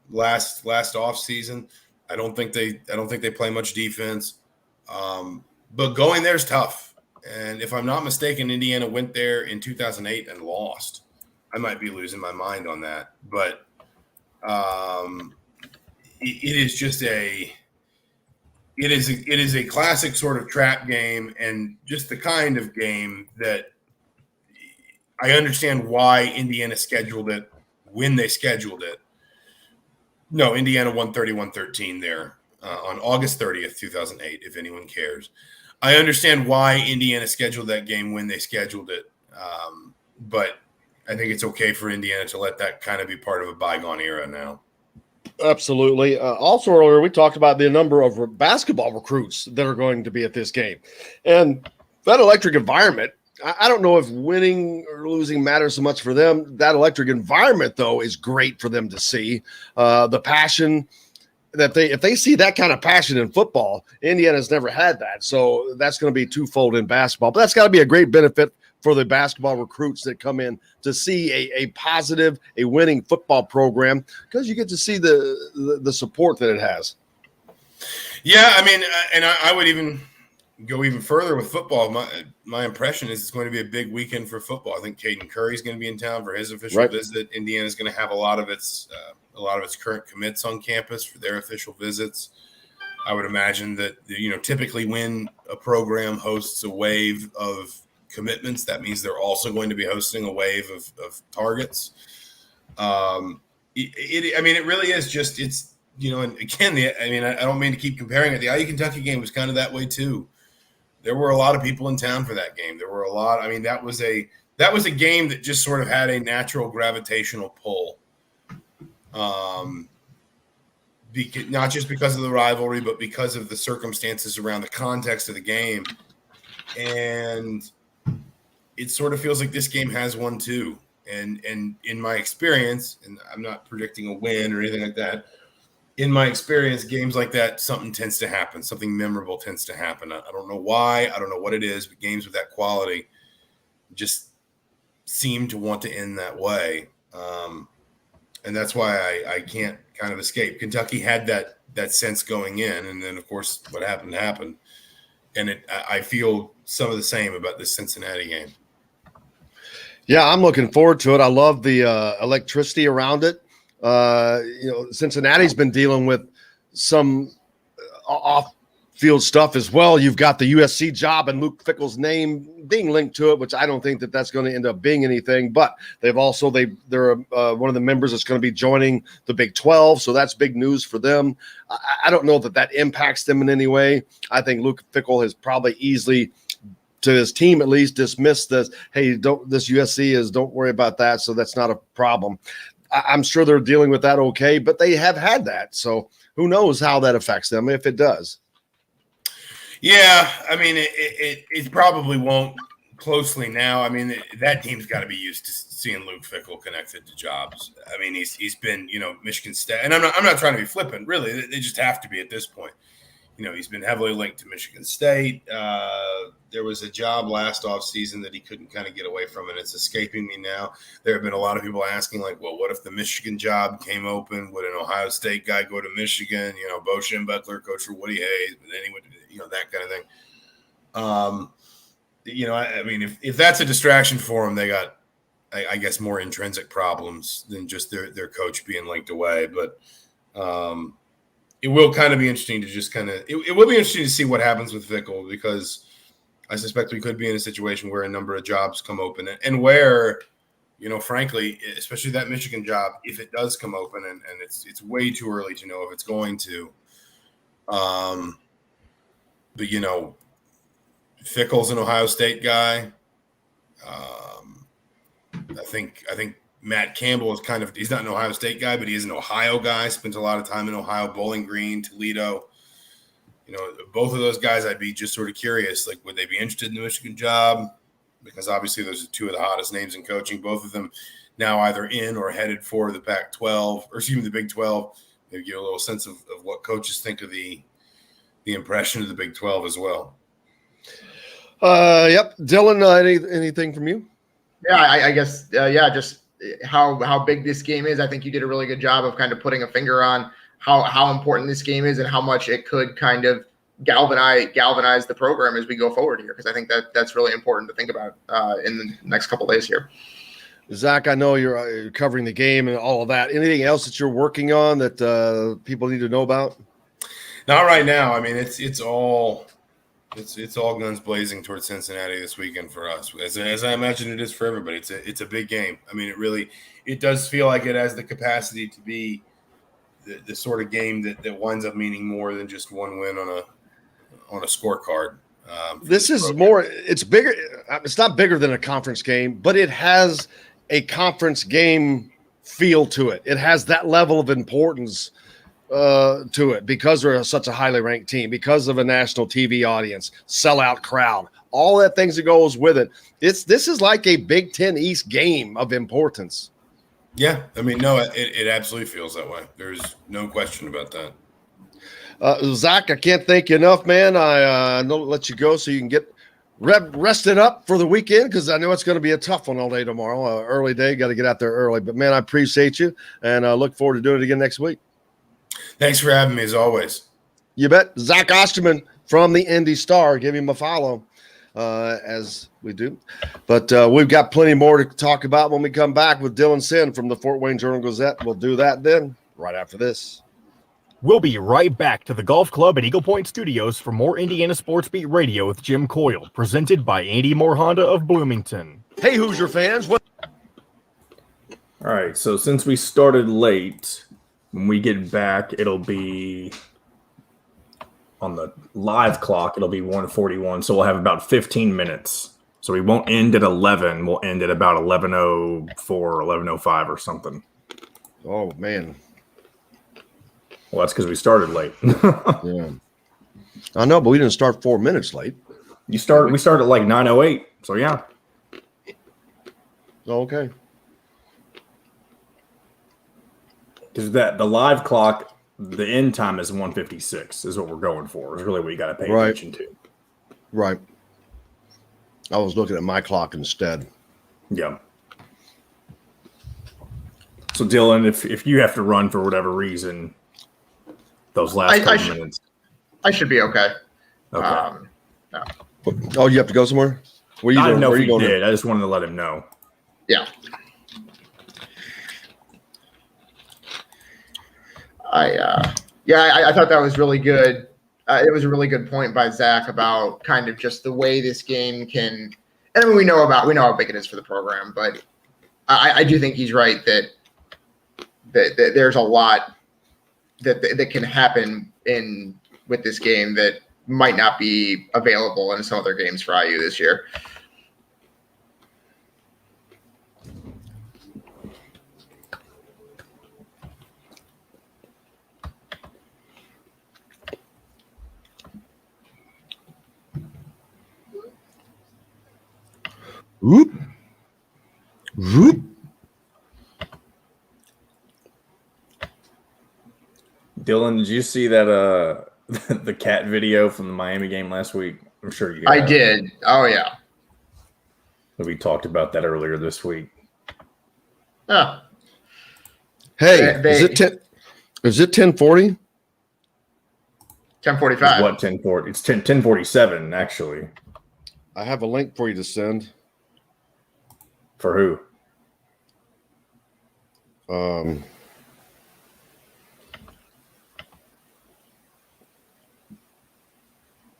Last off season. I don't think they play much defense. But going there is tough. And if I'm not mistaken, Indiana went there in 2008 and lost. I might be losing my mind on that, but it is just it is a classic sort of trap game, and just the kind of game that I understand why Indiana scheduled it when they scheduled it. No, Indiana won 31-13 there on August 30th, 2008, if anyone cares. I understand why Indiana scheduled that game when they scheduled it, but I think it's okay for Indiana to let that kind of be part of a bygone era now. Absolutely. Also, earlier we talked about the number of basketball recruits that are going to be at this game, and that electric environment. I don't know if winning or losing matters so much for them. That electric environment, though, is great for them to see. The passion that if they see that kind of passion in football, Indiana's never had that, so that's going to be twofold in basketball. But that's got to be a great benefit for the basketball recruits that come in to see a positive, a winning football program, because you get to see the support that it has. Yeah, I mean, and I would even go even further with football. My impression is it's going to be a big weekend for football. I think Caden Curry's going to be in town for his official visit. Indiana's going to have a lot of its current commits on campus for their official visits. I would imagine that typically when a program hosts a wave of commitments, that means they're also going to be hosting a wave of targets. It really is just and again, I don't mean to keep comparing it. The IU Kentucky game was kind of that way too. There were a lot of people in town for that game. There were a lot. I mean, that was a game that just sort of had a natural gravitational pull. Not just because of the rivalry, but because of the circumstances around the context of the game. And it sort of feels like this game has one too. And in my experience, and I'm not predicting a win or anything like that, in my experience, games like that, something tends to happen. Something memorable tends to happen. I don't know why. I don't know what it is, but games with that quality just seem to want to end that way. And that's why I can't kind of escape. Kentucky had that sense going in, and then, of course, what happened. And I feel some of the same about this Cincinnati game. Yeah, I'm looking forward to it. I love the electricity around it. Cincinnati's been dealing with some off-field stuff as well. You've got the USC job and Luke Fickell's name being linked to it, which I don't think that's going to end up being anything. But they're one of the members that's going to be joining the Big 12, so that's big news for them. I don't know that impacts them in any way. I think Luke Fickell has probably easily, to his team at least, dismissed this. Hey, this USC don't worry about that, so that's not a problem. I'm sure they're dealing with that okay, but they have had that. So who knows how that affects them, if it does. Yeah, I mean, it probably won't closely now. I mean, that team's got to be used to seeing Luke Fickell connected to jobs. I mean, he's been, Michigan State, and I'm not trying to be flippant. Really, they just have to be at this point. He's been heavily linked to Michigan State. There was a job last offseason that he couldn't kind of get away from, and it's escaping me now. There have been a lot of people asking, like, well, what if the Michigan job came open? Would an Ohio State guy go to Michigan? Bo Schembechler, coach for Woody Hayes, but then he would, that kind of thing. I mean, if that's a distraction for them, they got, I guess, more intrinsic problems than just their coach being linked away. But it will kind of be interesting to just it will be interesting to see what happens with Fickell, because I suspect we could be in a situation where a number of jobs come open, and where, frankly, especially that Michigan job, if it does come open, and it's way too early to know if it's going to. But Fickell's an Ohio State guy. I think Matt Campbell is he's not an Ohio State guy, but he is an Ohio guy. Spent a lot of time in Ohio, Bowling Green, Toledo. Both of those guys, I'd be just sort of curious, like, would they be interested in the Michigan job? Because obviously those are two of the hottest names in coaching. Both of them now either in or headed for the Pac-12, or excuse me, the Big 12. Maybe get a little sense of what coaches think of the the impression of the Big 12 as well. Yep. Dylan, anything from you? Yeah, I guess, just how big this game is. I think you did a really good job of kind of putting a finger on how important this game is and how much it could kind of galvanize the program as we go forward here, because I think that's really important to think about in the next couple of days here. Zach, I know you're covering the game and all of that. Anything else that you're working on that people need to know about? Not right now. I mean, it's all guns blazing towards Cincinnati this weekend for us, as I imagine it is for everybody. It's a big game. I mean, it does feel like it has the capacity to be the sort of game that winds up meaning more than just one win on a scorecard. This is program. More. It's bigger. It's not bigger than a conference game, but it has a conference game feel to it. It has that level of importance to it because we're such a highly ranked team, because of a national TV audience, sellout crowd, all that things that goes with it. This is like a Big Ten East game of importance. Yeah, I mean, no, it absolutely feels that way. There's no question about that. Zach, I can't thank you enough, man. I know to let you go so you can get rested up for the weekend, because I know it's going to be a tough one all day tomorrow. Early day, got to get out there early. But, man, I appreciate you, and I look forward to doing it again next week. Thanks for having me, as always. You bet. Zach Osterman from the Indy Star. Give him a follow, as we do. But we've got plenty more to talk about when we come back with Dylan Sinn from the Fort Wayne Journal-Gazette. We'll do that then, right after this. We'll be right back to the Golf Club at Eagle Point Studios for more Indiana Sports Beat Radio with Jim Coyle, presented by Andy Moore Honda of Bloomington. Hey, Hoosier fans. All right, so since we started late, when we get back, it'll be on the live clock. It'll be 1:41, so we'll have about 15 minutes. So we won't end at 11. We'll end at about 11:04, 11:05 or something. Oh, man. Well, that's because we started late. Yeah, I know, but we didn't start 4 minutes late. We started at like 9:08. So yeah. Okay. Because the live clock, the end time is 1:56 is what we're going for. Is really what you got to pay attention to. Right. I was looking at my clock instead. Yeah. So Dylan, if you have to run for whatever reason, those last couple minutes, I should be okay. Okay. No. Oh, you have to go somewhere? Where are you I going? didn't know Where if you he going? did. I just wanted to let him know. Yeah. I thought that was really good. It was a really good point by Zach about kind of just the way this game can. And I mean, we know how big it is for the program, but I do think he's right that there's a lot that can happen with this game that might not be available in some other games for IU this year. Whoop. Whoop. Dylan, did you see that the cat video from the Miami game last week? I'm sure you did. I did. Oh yeah. We talked about that earlier this week. Oh. Hey, is it 10:40? 10:45. What 10:40? It's 10:47 actually. I have a link for you to send. For who?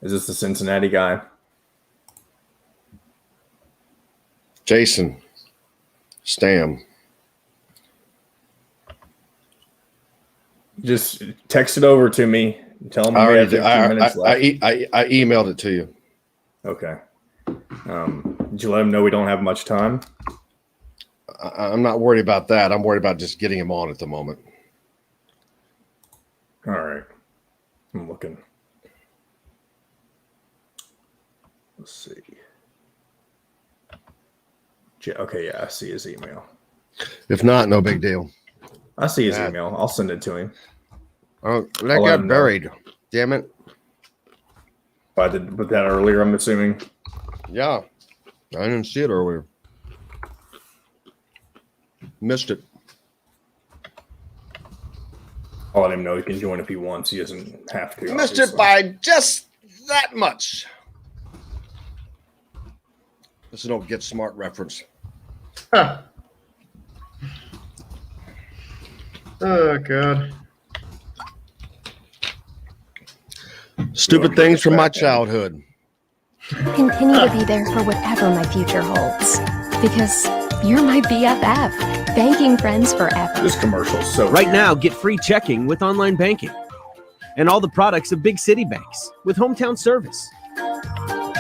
Is this the Cincinnati guy? Jason Stam. Just text it over to me. Tell him we have 15 minutes left. I emailed it to you. Okay. Did you let him know we don't have much time? I'm not worried about that. I'm worried about just getting him on at the moment. All right. I'm looking. Let's see. Okay, yeah, I see his email. If not, no big deal. I see his email. I'll send it to him. Oh, that got buried. Damn it. I did put that earlier, I'm assuming. Yeah. I didn't see it earlier. Missed it. I'll let him know he can join if he wants. He doesn't have to. Missed obviously. it by just that much. This is no Get Smart reference. Huh. Oh, God. Stupid things from my childhood. Continue to be there for whatever my future holds. Because you're my BFF. Banking friends forever. This commercial is so Right now, get free checking with online banking and all the products of big city banks with hometown service.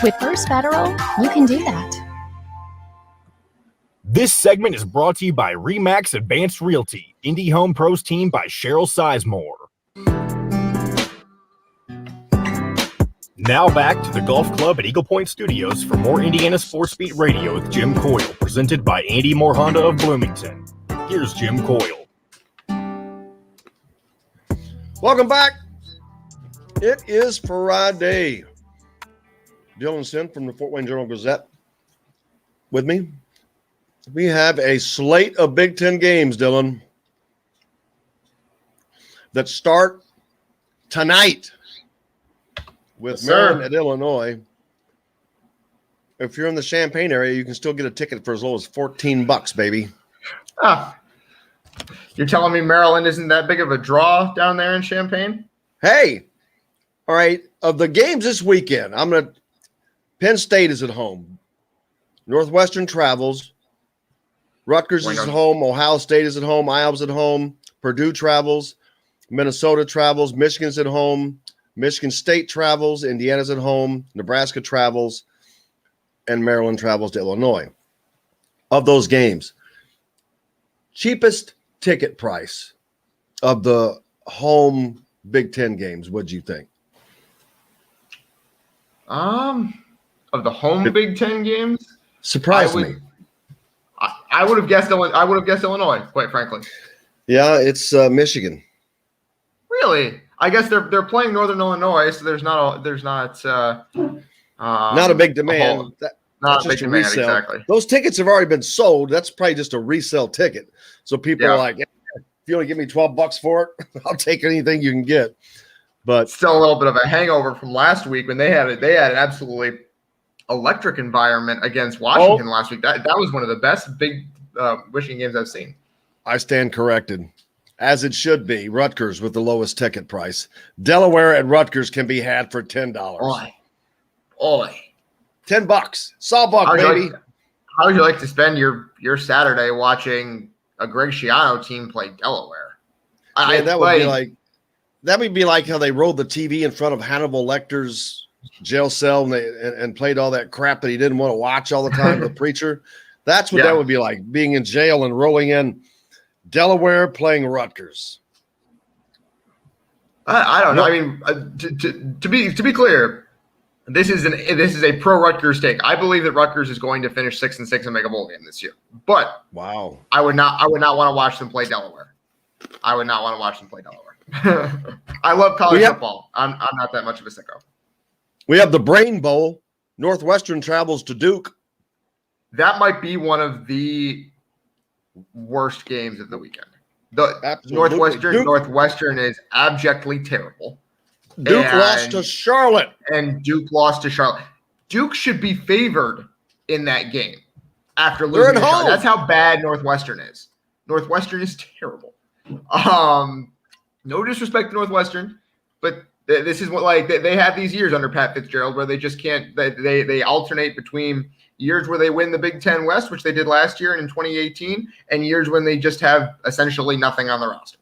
With First Federal, you can do that. This segment is brought to you by Remax Advanced Realty, Indie Home Pros team by Cheryl Sizemore. Now back to the Golf Club at Eagle Point Studios for more Indiana Sports Beat Radio with Jim Coyle, presented by Andy Moore Honda of Bloomington. Here's Jim Coyle. Welcome back. It is Friday. Dylan Sinn from the Fort Wayne Journal-Gazette with me. We have a slate of Big Ten games, Dylan, that start tonight with Maryland at Illinois. If you're in the Champaign area, you can still get a ticket for as low as $14, baby. Ah, you're telling me Maryland isn't that big of a draw down there in Champaign? Hey, all right. Of the games this weekend, Penn State is at home. Northwestern travels. Rutgers is at home. Ohio State is at home. Iowa's at home. Purdue travels. Minnesota travels. Michigan's at home. Michigan State travels. Indiana's at home. Nebraska travels. And Maryland travels to Illinois. Of those games, cheapest ticket price of the home Big Ten games, what'd you think? Of the home Big Ten games? Surprised me. I would have guessed Illinois, quite frankly. Yeah, it's Michigan. Really? I guess they're playing Northern Illinois, so there's not a big demand. Not a big demand, exactly. Those tickets have already been sold. That's probably just a resale ticket. So people are like, if you only give me $12 for it, I'll take anything you can get. But still a little bit of a hangover from last week when they had an absolutely electric environment against Washington last week. That was one of the best big Michigan games I've seen. I stand corrected. As it should be. Rutgers with the lowest ticket price. Delaware at Rutgers can be had for $10. Oi. $10. Sawbuck, baby. How would you like to spend your Saturday watching a Greg Schiano team play Delaware? That would be like how they rolled the TV in front of Hannibal Lecter's jail cell and played all that crap that he didn't want to watch all the time, the preacher. That's what that would be like, being in jail and rolling in Delaware playing Rutgers. I don't know. I mean, to be clear, this is a pro Rutgers take. I believe that Rutgers is going to finish 6-6 and make a bowl game this year. But wow, I would not want to watch them play Delaware. I would not want to watch them play Delaware. I love college football. I'm not that much of a sicko. We have the Brain Bowl. Northwestern travels to Duke. That might be one of the worst games of the weekend. Northwestern is abjectly terrible. Duke lost to Charlotte. And Duke lost to Charlotte. Duke should be favored in that game after losing to Charlotte. That's how bad Northwestern is. Northwestern is terrible. No disrespect to Northwestern, but this is what they have these years under Pat Fitzgerald where they just can't. They alternate between years where they win the Big Ten West, which they did last year and in 2018, and years when they just have essentially nothing on the roster.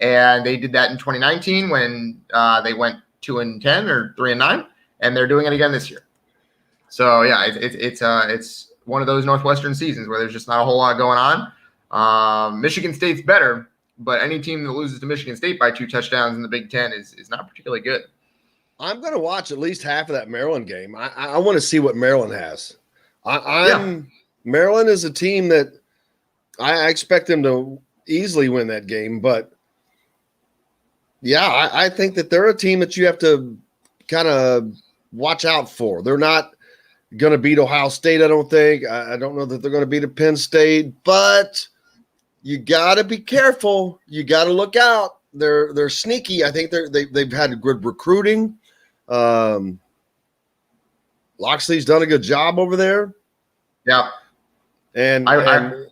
And they did that in 2019 when they went 2-10 or 3-9, and they're doing it again this year. So yeah, it's one of those Northwestern seasons where there's just not a whole lot going on. Michigan State's better, but any team that loses to Michigan State by 2 touchdowns in the Big Ten is not particularly good. I'm going to watch at least half of that Maryland game. I want to see what Maryland has. Maryland is a team that I expect them to easily win that game, but I think that they're a team that you have to kind of watch out for. They're not going to beat Ohio State, I don't think. I don't know that they're going to beat Penn State, but you got to be careful. You got to look out. They're sneaky. I think they've had good recruiting. Loxley's done a good job over there. Yeah. And I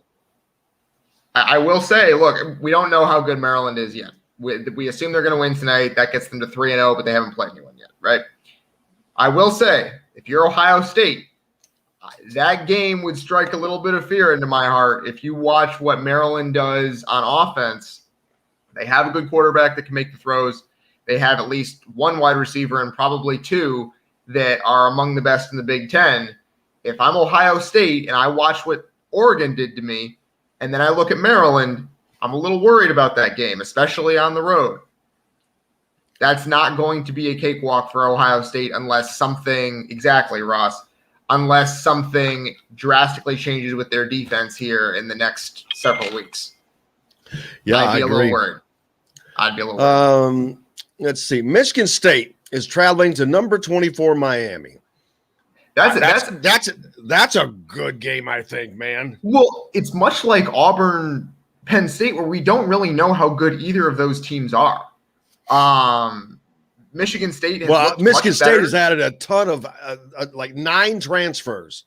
will say, look, we don't know how good Maryland is yet. We assume they're going to win tonight. That gets them to 3-0, but they haven't played anyone yet, right? I will say, if you're Ohio State, that game would strike a little bit of fear into my heart. If you watch what Maryland does on offense, they have a good quarterback that can make the throws. They have at least one wide receiver and probably two that are among the best in the Big Ten. If I'm Ohio State and I watch what Oregon did to me, and then I look at Maryland, I'm a little worried about that game, especially on the road. That's not going to be a cakewalk for Ohio State unless something drastically changes with their defense here in the next several weeks. Yeah, I'd be a little worried. Let's see. Michigan State is traveling to number 24 Miami. That's a good game, I think, man. Well, it's much like Auburn, Penn State, where we don't really know how good either of those teams are. Michigan State has added a ton of like 9 transfers.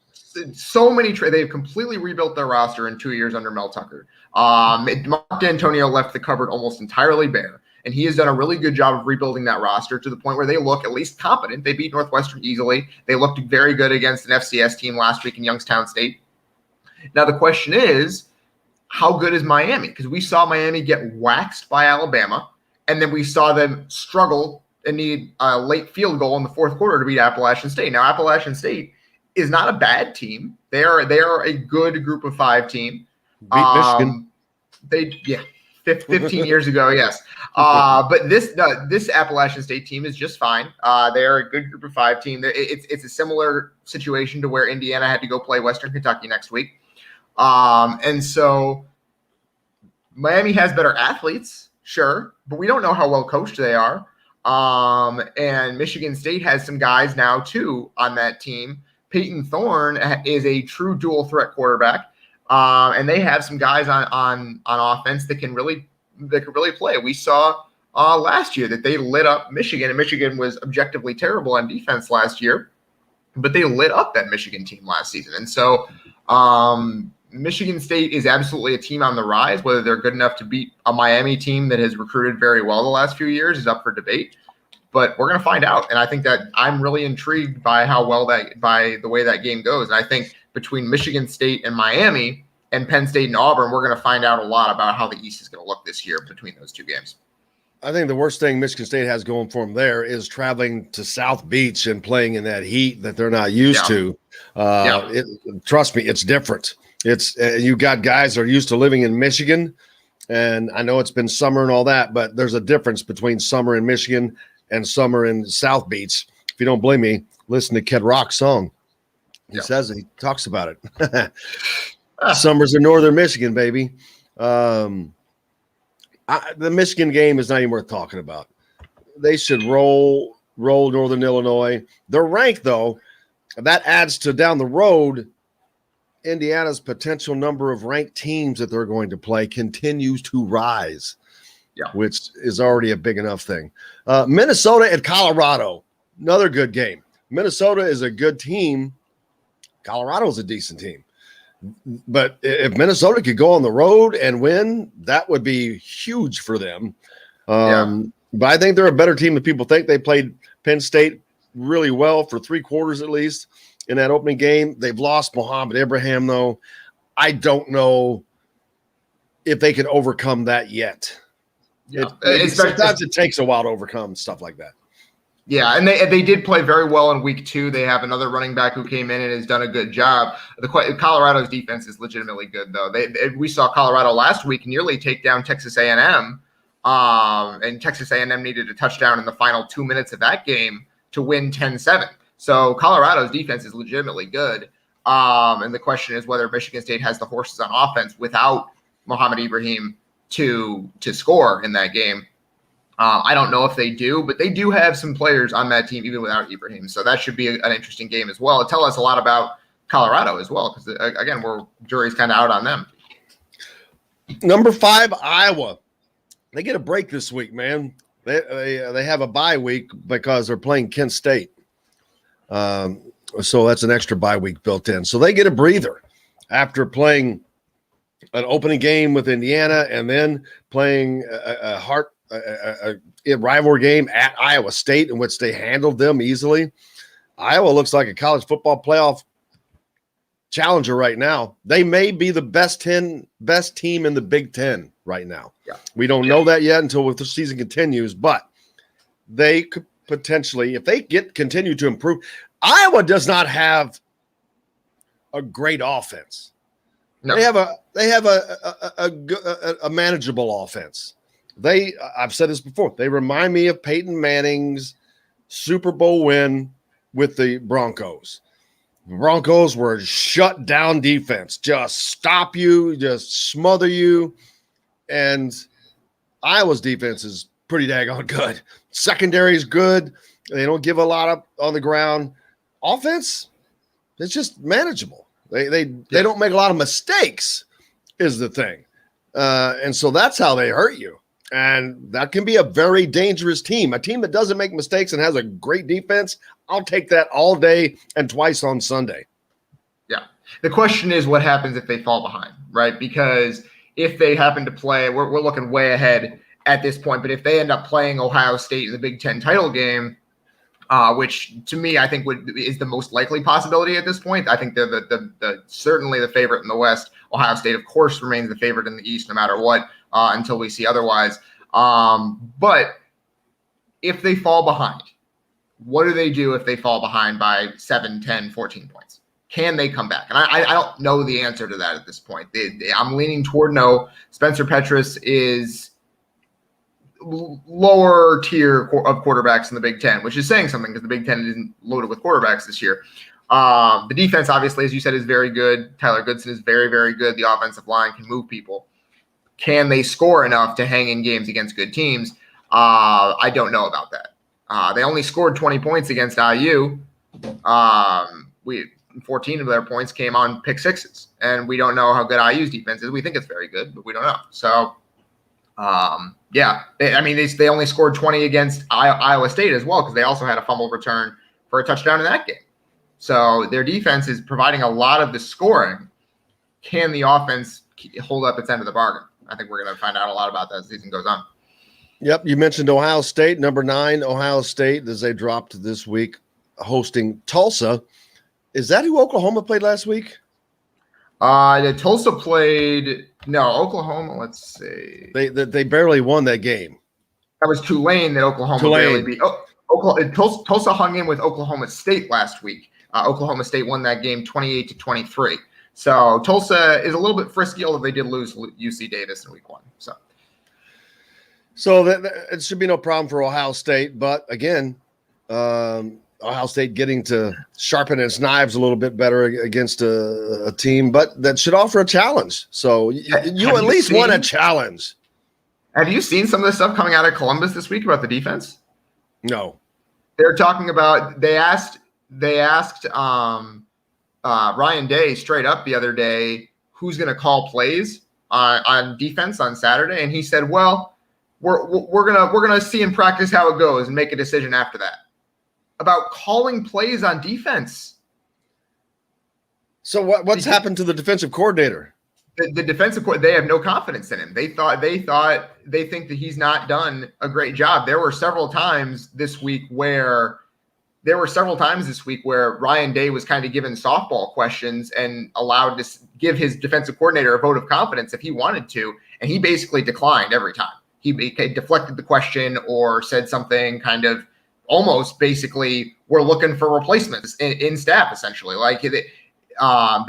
So many they've completely rebuilt their roster in 2 years under Mel Tucker. Mark D'Antonio left the cupboard almost entirely bare, and he has done a really good job of rebuilding that roster to the point where they look at least competent. They beat Northwestern easily. They looked very good against an FCS team last week in Youngstown State. Now the question is, how good is Miami? Because we saw Miami get waxed by Alabama, and then we saw them struggle and need a late field goal in the fourth quarter to beat Appalachian State. Now, Appalachian State is not a bad team. They are a good group of 5 team. Beat Michigan. 15 years ago, yes. But this Appalachian State team is just fine. They are a good group of 5 team. It's a similar situation to where Indiana had to go play Western Kentucky next week. And so Miami has better athletes, sure, but we don't know how well coached they are. And Michigan State has some guys now too on that team. Peyton Thorne is a true dual threat quarterback. And they have some guys on offense that can really play. We saw last year that they lit up Michigan, and Michigan was objectively terrible on defense last year, but they lit up that Michigan team last season. And so Michigan State is absolutely a team on the rise. Whether they're good enough to beat a Miami team that has recruited very well the last few years is up for debate. But we're going to find out. And I think that I'm really intrigued by by the way that game goes. And I think between Michigan State and Miami and Penn State and Auburn, we're going to find out a lot about how the East is going to look this year between those two games. I think the worst thing Michigan State has going for them there is traveling to South Beach and playing in that heat that they're not used to. Trust me, it's different. It's you got guys that are used to living in Michigan, and I know it's been summer and all that, but there's a difference between summer in Michigan and summer in South Beach. If you don't believe me, listen to Kid Rock's song. He talks about it. Summers in northern Michigan, baby. The Michigan game is not even worth talking about. They should roll Northern Illinois. They're ranked, though. That adds to down the road, Indiana's potential number of ranked teams that they're going to play continues to rise, which is already a big enough thing. Minnesota and Colorado, another good game. Minnesota is a good team. Colorado is a decent team. But if Minnesota could go on the road and win, that would be huge for them. But I think they're a better team than people think. They played Penn State really well for 3 quarters at least in that opening game. They've lost Mohamed Ibrahim, though. I don't know if they can overcome that yet. Sometimes it takes a while to overcome stuff like that. Yeah, and they did play very well in week 2. They have another running back who came in and has done a good job. Colorado's defense is legitimately good, though. We saw Colorado last week nearly take down Texas A&M, and Texas A&M needed a touchdown in the final 2 minutes of that game to win 10-7. So Colorado's defense is legitimately good. And the question is whether Michigan State has the horses on offense without Mohamed Ibrahim to score in that game. I don't know if they do, but they do have some players on that team even without Ibrahim. So that should be an interesting game as well. It'll tell us a lot about Colorado as well, because again, jury's kind of out on them. Number 5, Iowa. They get a break this week, man. They have a bye week because they're playing Kent State. So that's an extra bye week built in. So they get a breather after playing an opening game with Indiana and then playing a rivalry game at Iowa State in which they handled them easily. Iowa looks like a college football playoff challenger right now. They may be the best team in the Big Ten right now. Yeah. We don't know that yet until the season continues, but they could potentially, if they continue to improve. Iowa does not have a great offense. No. They have a manageable offense. I've said this before. They remind me of Peyton Manning's Super Bowl win with the Broncos. The Broncos were a shut down defense, just stop you, just smother you. And Iowa's defense is pretty daggone good. Secondary is good. They don't give a lot up on the ground. Offense, it's just manageable. They don't make a lot of mistakes is the thing. And so that's how they hurt you. And that can be a very dangerous team. A team that doesn't make mistakes and has a great defense, I'll take that all day and twice on Sunday. Yeah. The question is what happens if they fall behind, right? Because if they happen to play, we're looking way ahead at this point, but if they end up playing Ohio State in the Big Ten title game, which to me I think is the most likely possibility at this point. I think they're the certainly the favorite in the West. Ohio State, of course, remains the favorite in the East, no matter what, until we see otherwise. But if they fall behind, what do they do if they fall behind by 7, 10, 14 points? Can they come back? And I don't know the answer to that at this point. I'm leaning toward no. Spencer Petras is lower tier of quarterbacks in the Big Ten, which is saying something because the Big Ten isn't loaded with quarterbacks this year. The defense, obviously, as you said, is very good. Tyler Goodson is very, very good. The offensive line can move people. Can they score enough to hang in games against good teams? I don't know about that. They only scored 20 points against IU. 14 of their points came on pick sixes, and we don't know how good IU's defense is. We think it's very good, but we don't know. So, they only scored 20 against Iowa State as well because they also had a fumble return for a touchdown in that game. So their defense is providing a lot of the scoring. Can the offense hold up its end of the bargain? I think we're going to find out a lot about that as the season goes on. Yep, you mentioned Ohio State, number 9, Ohio State, as they dropped this week, hosting Tulsa. Is that who Oklahoma played last week? Tulsa played Oklahoma. Let's see. They barely won that game. That was Tulane that Oklahoma barely beat. Tulsa hung in with Oklahoma State last week. Oklahoma State won that game 28-23. So Tulsa is a little bit frisky, although they did lose UC Davis in week 1. So it should be no problem for Ohio State. But again, Ohio State getting to sharpen its knives a little bit better against a team, but that should offer a challenge. So you at least want a challenge. Have you seen some of the stuff coming out of Columbus this week about the defense? No. They're talking about they asked Ryan Day straight up the other day who's going to call plays on defense on Saturday, and he said, "Well, we're gonna see in practice how it goes and make a decision after that." About calling plays on defense. So what's happened to the defensive coordinator? The defensive coordinator, they have no confidence in him. They think that he's not done a great job. There were several times this week where Ryan Day was kind of given softball questions and allowed to give his defensive coordinator a vote of confidence if he wanted to, and he basically declined every time. He deflected the question or said something kind of almost basically, we're looking for replacements in staff, essentially. Like they are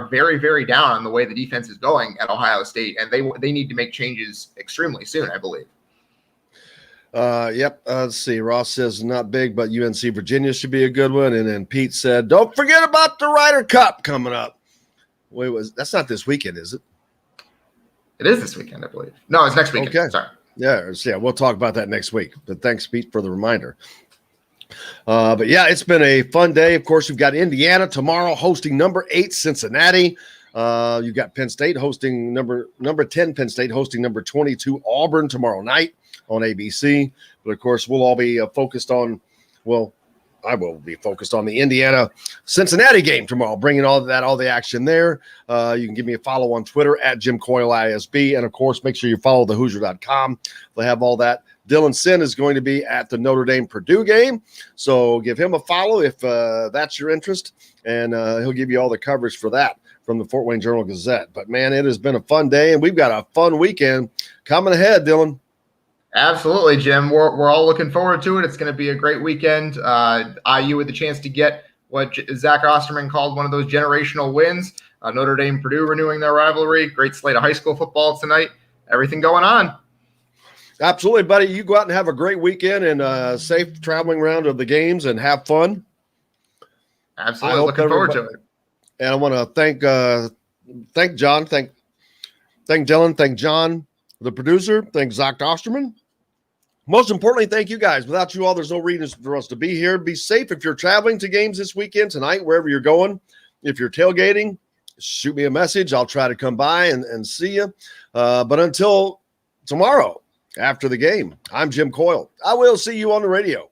very, very down on the way the defense is going at Ohio State, and they need to make changes extremely soon, I believe. Let's see. Ross says not big, but UNC Virginia should be a good one. And then Pete said, don't forget about the Ryder Cup coming up. That's not this weekend, is it? It is this weekend, I believe. No, it's next weekend. Okay. Sorry. Yeah, we'll talk about that next week. But thanks, Pete, for the reminder. But yeah, it's been a fun day. Of course, we've got Indiana tomorrow hosting number 8 Cincinnati. You've got Penn State hosting number 10 Penn State hosting number 22 Auburn tomorrow night on ABC. But of course, we'll all be focused on, well, I will be focused on the Indiana Cincinnati game tomorrow, bringing all the action there. You can give me a follow on Twitter at Jim Coyle ISB. And of course, make sure you follow thehoosier.com. They'll have all that. Dylan Sinn is going to be at the Notre Dame Purdue game. So give him a follow if that's your interest. And he'll give you all the coverage for that from the Fort Wayne Journal Gazette. But man, it has been a fun day and we've got a fun weekend coming ahead, Dylan. Absolutely, Jim. We're all looking forward to it. It's going to be a great weekend. IU with the chance to get what Zach Osterman called one of those generational wins. Notre Dame, Purdue renewing their rivalry. Great slate of high school football tonight. Everything going on. Absolutely, buddy. You go out and have a great weekend and safe traveling around of the games and have fun. Absolutely, looking forward to it. And I want to thank John, thank Dylan, thank John, the producer, thank Zach Osterman. Most importantly, thank you guys. Without you all, there's no reason for us to be here. Be safe if you're traveling to games this weekend, tonight, wherever you're going. If you're tailgating, shoot me a message. I'll try to come by and see you. But until tomorrow, after the game, I'm Jim Coyle. I will see you on the radio.